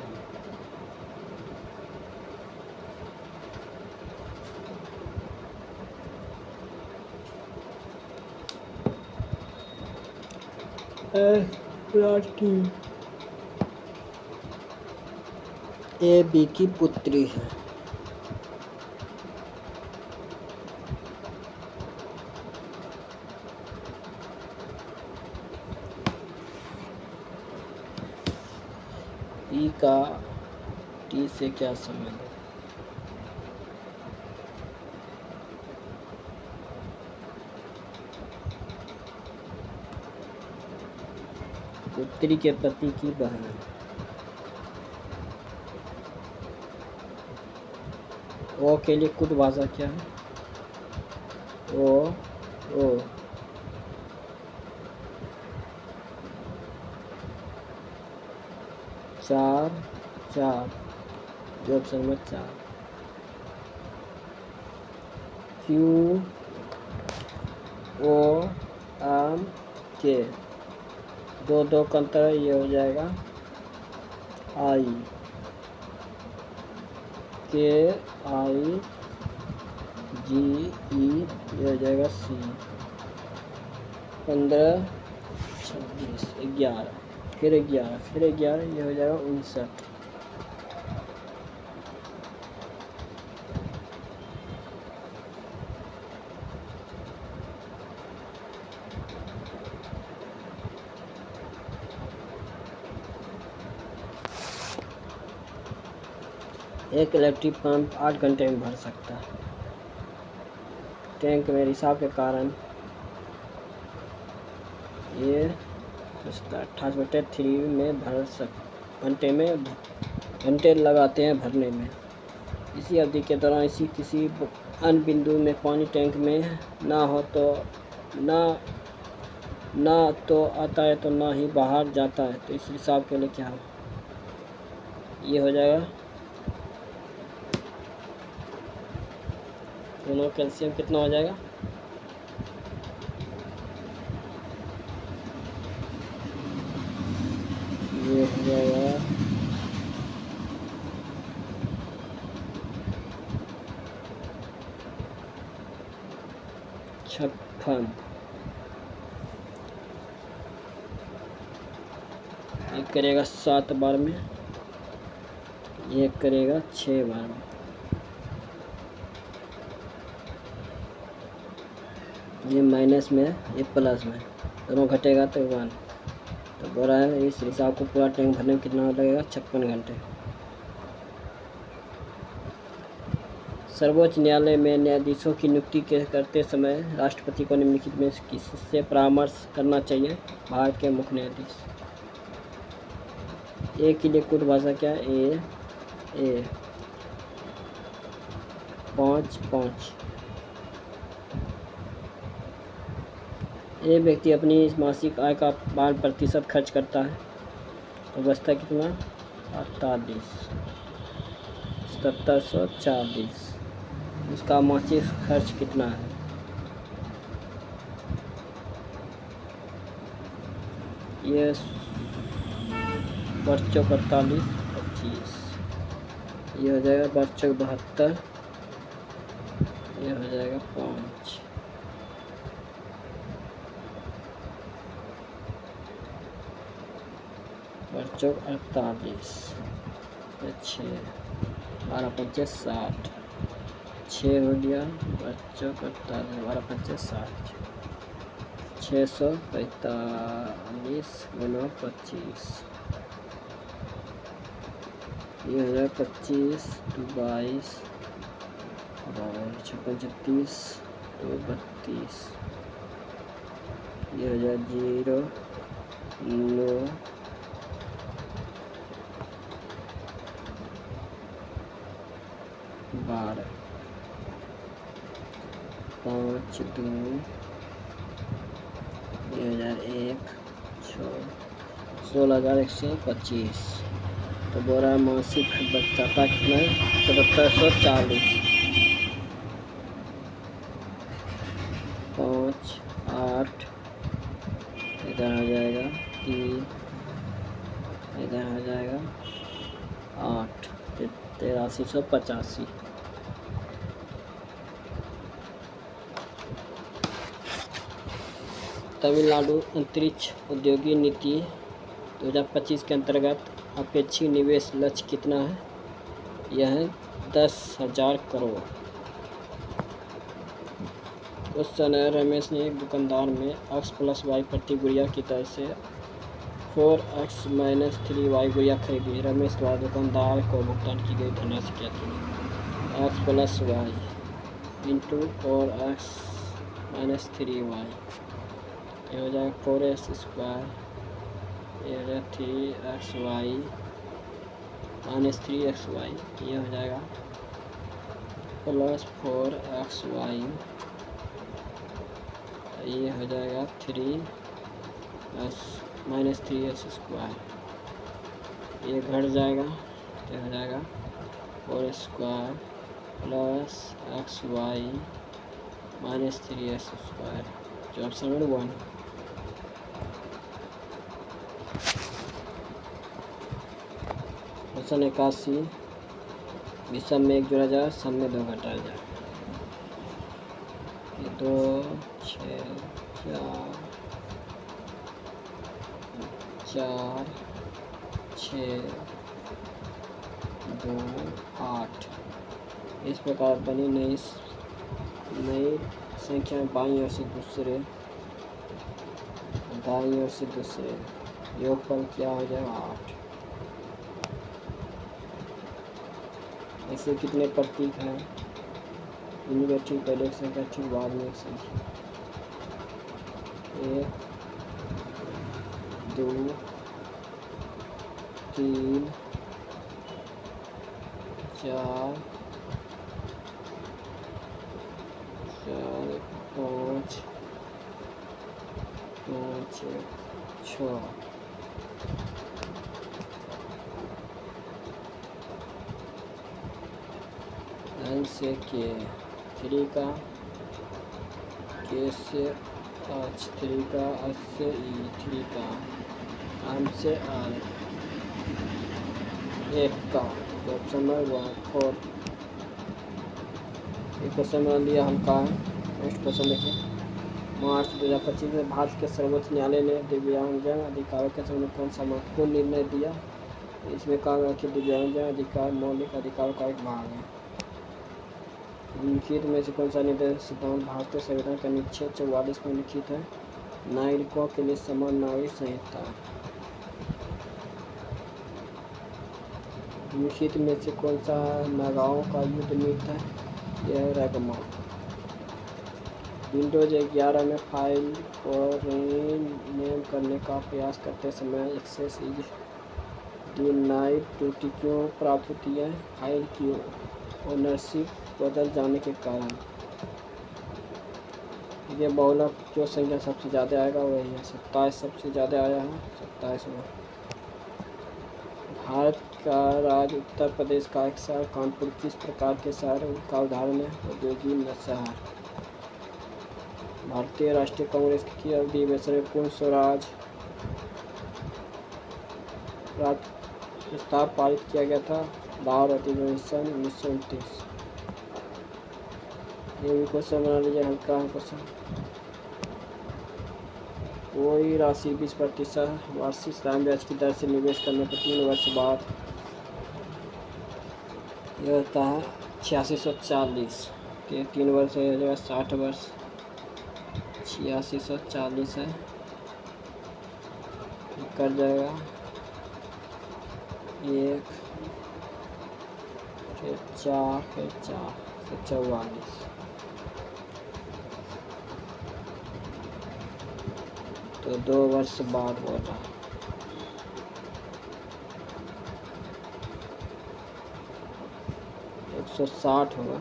[SPEAKER 1] ए बी की पुत्री है। ई का टी से क्या संबंध है? पुत्री के पति की बहन है। ओ के लिए कुट भाषा क्या है? ओ चार जो ऑप्शन में 4। क्यू ओ एम के दो का अंतर, ये हो जाएगा आई के आई जी ई, ये हो जाएगा सी। 15 26 11 फिर 11 ये हो जाएगा 59। एक इलेक्ट्रिक पंप 8 घंटे में भर सकता है। टैंक में रिसाव के कारण ये 28/3 में भर घंटे लगाते हैं भरने में। इसी अवधि के दौरान इसी किसी अन्य बिंदु में पानी टैंक में ना तो आता है तो ना ही बाहर जाता है, तो इस रिसाव के लिए क्या हो? ये हो जाएगा दोनों कैल्शियम कितना हो जाएगा? ये हो जाएगा 56। एक करेगा 7 बार में, ये करेगा 6 बार में। ये माइनस में ये प्लस में, दोनों घटेगा तो 1। तो बोल रहा है इस रिसाव को पूरा टैंक भरने में कितना लगेगा? 56 घंटे। सर्वोच्च न्यायालय में न्यायाधीशों की नियुक्ति करते समय राष्ट्रपति को निम्नलिखित में किससे परामर्श करना चाहिए? भारत के मुख्य न्यायाधीश। ए की लिए कुट भाषा क्या है? ए 5 एक व्यक्ति अपनी मासिक आय का 5% खर्च करता है तो बचता कितना? 740। उसका मासिक खर्च कितना है? ये 48 25, ये हो जाएगा 72, ये हो जाएगा 5। चौक 48, 6 12 5 60, 6 हो गया चौक 48, 12 5 60, 645 गुना 25, ये हो जाएगा 25 22 और 56 तो 32, ये हो जाएगा 0 9 12 5 2 2001 छः 16,125। तो बोल रहा है मासिक बचाता कितना है 7740। 5 8 इधर आ जाएगा 3 इधर आ जाएगा 8 8385। तमिलनाडु अंतरिक्ष औद्योगिक नीति 2025 के अंतर्गत अपेक्षित निवेश लक्ष्य कितना है? यह है 10,000 करोड़। क्वेश्चन है, रमेश ने एक दुकानदार में x + y प्रति गुड़िया की दर से 4x - 3y गुड़िया खरीदी। रमेश द्वारा दुकानदार को भुगतान की गई धनराशि क्या थी? x + y × 4x - 3y। ये हो जाएगा 4x स्क्वायर, ये हो जाएगा 3xy - 3xy, ये हो जाएगा + 4xy, ये हो जाएगा 3x - 3x स्क्वायर, ये घट जाएगा, ये हो जाएगा 4 स्क्वायर + xy - 3x स्क्वायर, जो ऑप्शन नंबर 1। क्वेश्चन 81, विषम में 1 जोड़ा जाए, सम में 2 घटाया जाए। 2 6 4 4 6 2 8। इस प्रकार बनी नई संख्या में बाईं ओर से दूसरे दाईं ओर से दूसरे योगफल क्या हो जाएगा 8। ऐसे कितने प्रतीक हैं? इनके ठीक पहले एक संख्या, ठीक बाद में एक संख्या। 1 2 3 4 5 6। एन से के, 3 का, के से एच, 3 का, एच से ई, 3 का, एम से आर, 1 का। तो ऑप्शन नंबर 4। एक क्वेश्चन बना लिया हल्का है। नेक्स्ट क्वेश्चन देखिए, मार्च 2025 में भारत के सर्वोच्च न्यायालय ने दिव्यांगजन अधिकारों के संबंध में कौन सा महत्वपूर्ण निर्णय दिया? इसमें कहा गया कि दिव्यांगजन अधिकार मौलिक अधिकारों का एक भाग है। निम्नलिखित में से कौन सा निर्देश सिद्धांत भारतीय संविधान का अनुच्छेद 44 में लिखित है? नागरिकों के लिए समान नागरिक संहिता। निम्नलिखित में से कौन सा नागाओं का युद्ध नृत्य है? यह है रैगमाल। विंडोज 11 में फाइल को रीनेम करने का प्रयास करते समय एक्सेस इज डिनाइड त्रुटि क्यों प्राप्त होती है? फाइल की ओनरशिप बदल जाने के कारण। ये बहुलक जो संख्या सबसे ज़्यादा आएगा वही है 27, सबसे ज़्यादा आया है 27 में। भारत का राज्य उत्तर प्रदेश का एक शहर कानपुर किस प्रकार के शहर का उदाहरण है? औद्योगिक शहर। भारतीय राष्ट्रीय कांग्रेस की अधिवेशन में पूर्ण स्वराज प्रस्ताव पारित किया गया था? लाहौर अधिवेशन 1929। ये भी क्वेश्चन बना लीजिए, हल्का है क्वेश्चन। कोई राशि 20% वार्षिक साधारण ब्याज की दर से निवेश करने पर 3 वर्ष बाद यह होता है 8640। 3 वर्ष हो जाएगा 60 वर्ष, 8640 है, कर जाएगा 1 फिर 4 फिर 4 फिर 44। तो 2 वर्ष बाद होता है 160 होगा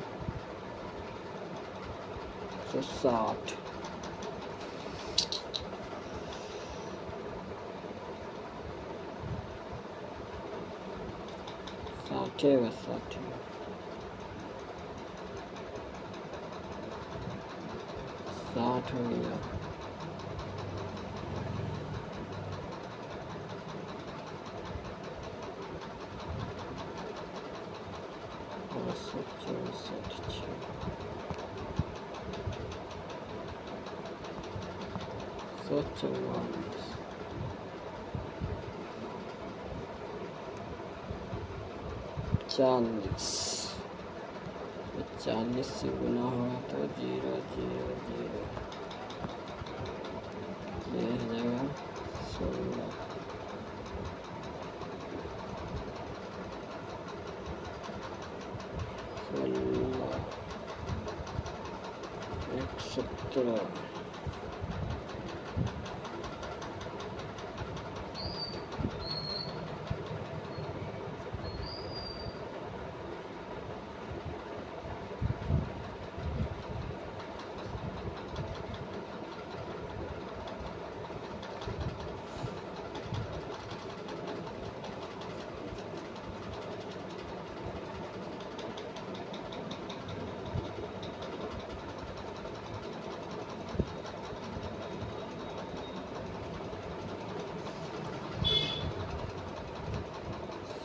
[SPEAKER 1] 160। ठीक है सर, ठीक है। 60 हो गया। और 164, 144, 40, 40 से गुना होगा तो 0 0 0, ये हो जाएगा 16, 16, 117,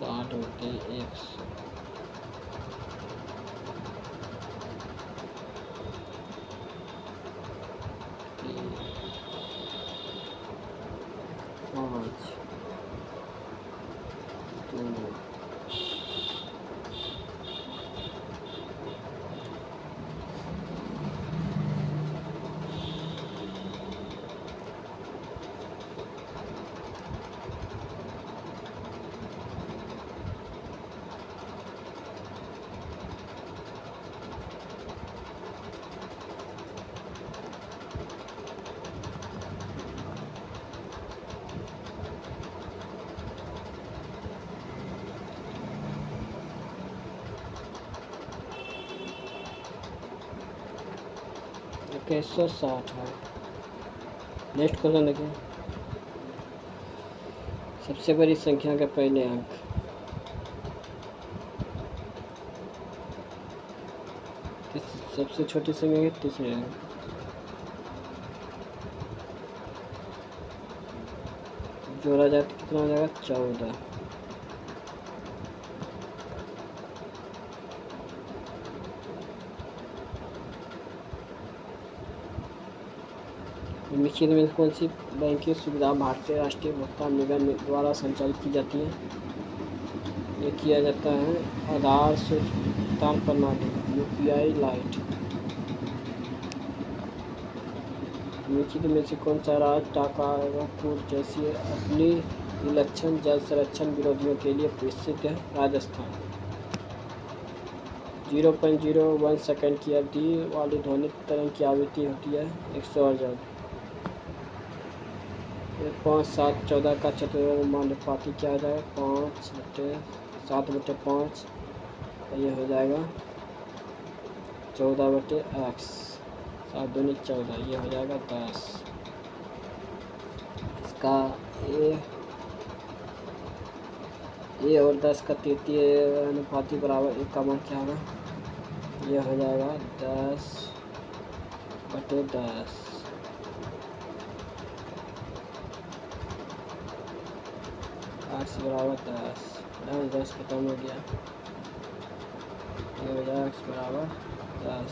[SPEAKER 1] साठ होते 100, 3, 5, 2, ओके 160 है। नेक्स्ट क्वेश्चन देखिए। सबसे बड़ी संख्या के पहले अंक, सबसे छोटी संख्या के तीसरे अंक, जोड़ा जाए तो कितना हो जाएगा 14, निम्नलिखित में कौन सी बैंकिंग सुविधा भारतीय राष्ट्रीय भुगतान निगम द्वारा संचालित की जाती है? ये किया जाता है आधार से भुगतान प्रणाली UPI लाइट। निम्नलिखित में से कौन सा राज्य टाकापुर जैसी अपनी विलक्षण जल संरक्षण विरोधियों के लिए प्रसिद्ध है? राजस्थान। 0.01 सेकंड की अवधि वाली ध्वनिक तरंग की आवृत्ति होती है 100 हर्ट्ज। 5 7 14 का चतुर्मानुपाती क्या आ जाएगा? 5/7/5, ये हो जाएगा 14/x, 7 दूनी 14, ये हो जाएगा 10। इसका ए और 10 का तृतीय अनुपाती बराबर 1 का मान क्या होगा? ये हो जाएगा 10/10। x बराबर 10, 10 खत्म हो गया, ये हो जाएगा x बराबर 10।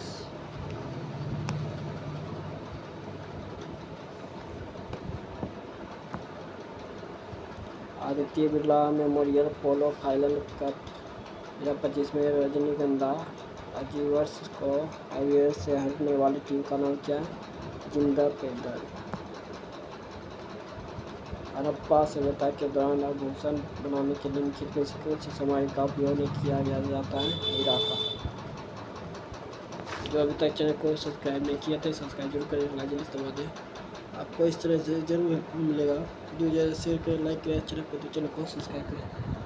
[SPEAKER 1] आदित्य बिरला मेमोरियल पोलो फाइनल कप 2025 में रजनीगंधा अजीवर्स को अवॉर्ड से हटने वाली टीम का नाम क्या है? जिंदा पैदल। हड़प्पा सभ्यता के दौरान आभूषण बनाने के लिए निम्नलिखित में से कौन सी सामग्री का उपयोग नहीं किया जाता है? हीरा का। जो अभी तक चैनल को सब्सक्राइब नहीं किया था सब्सक्राइब जरूर करें, लाइक दबा दें। आपको इस तरह से जरूर मिलेगा। वीडियो ज़्यादा शेयर करें, लाइक करें, चैनल को सब्सक्राइब करें।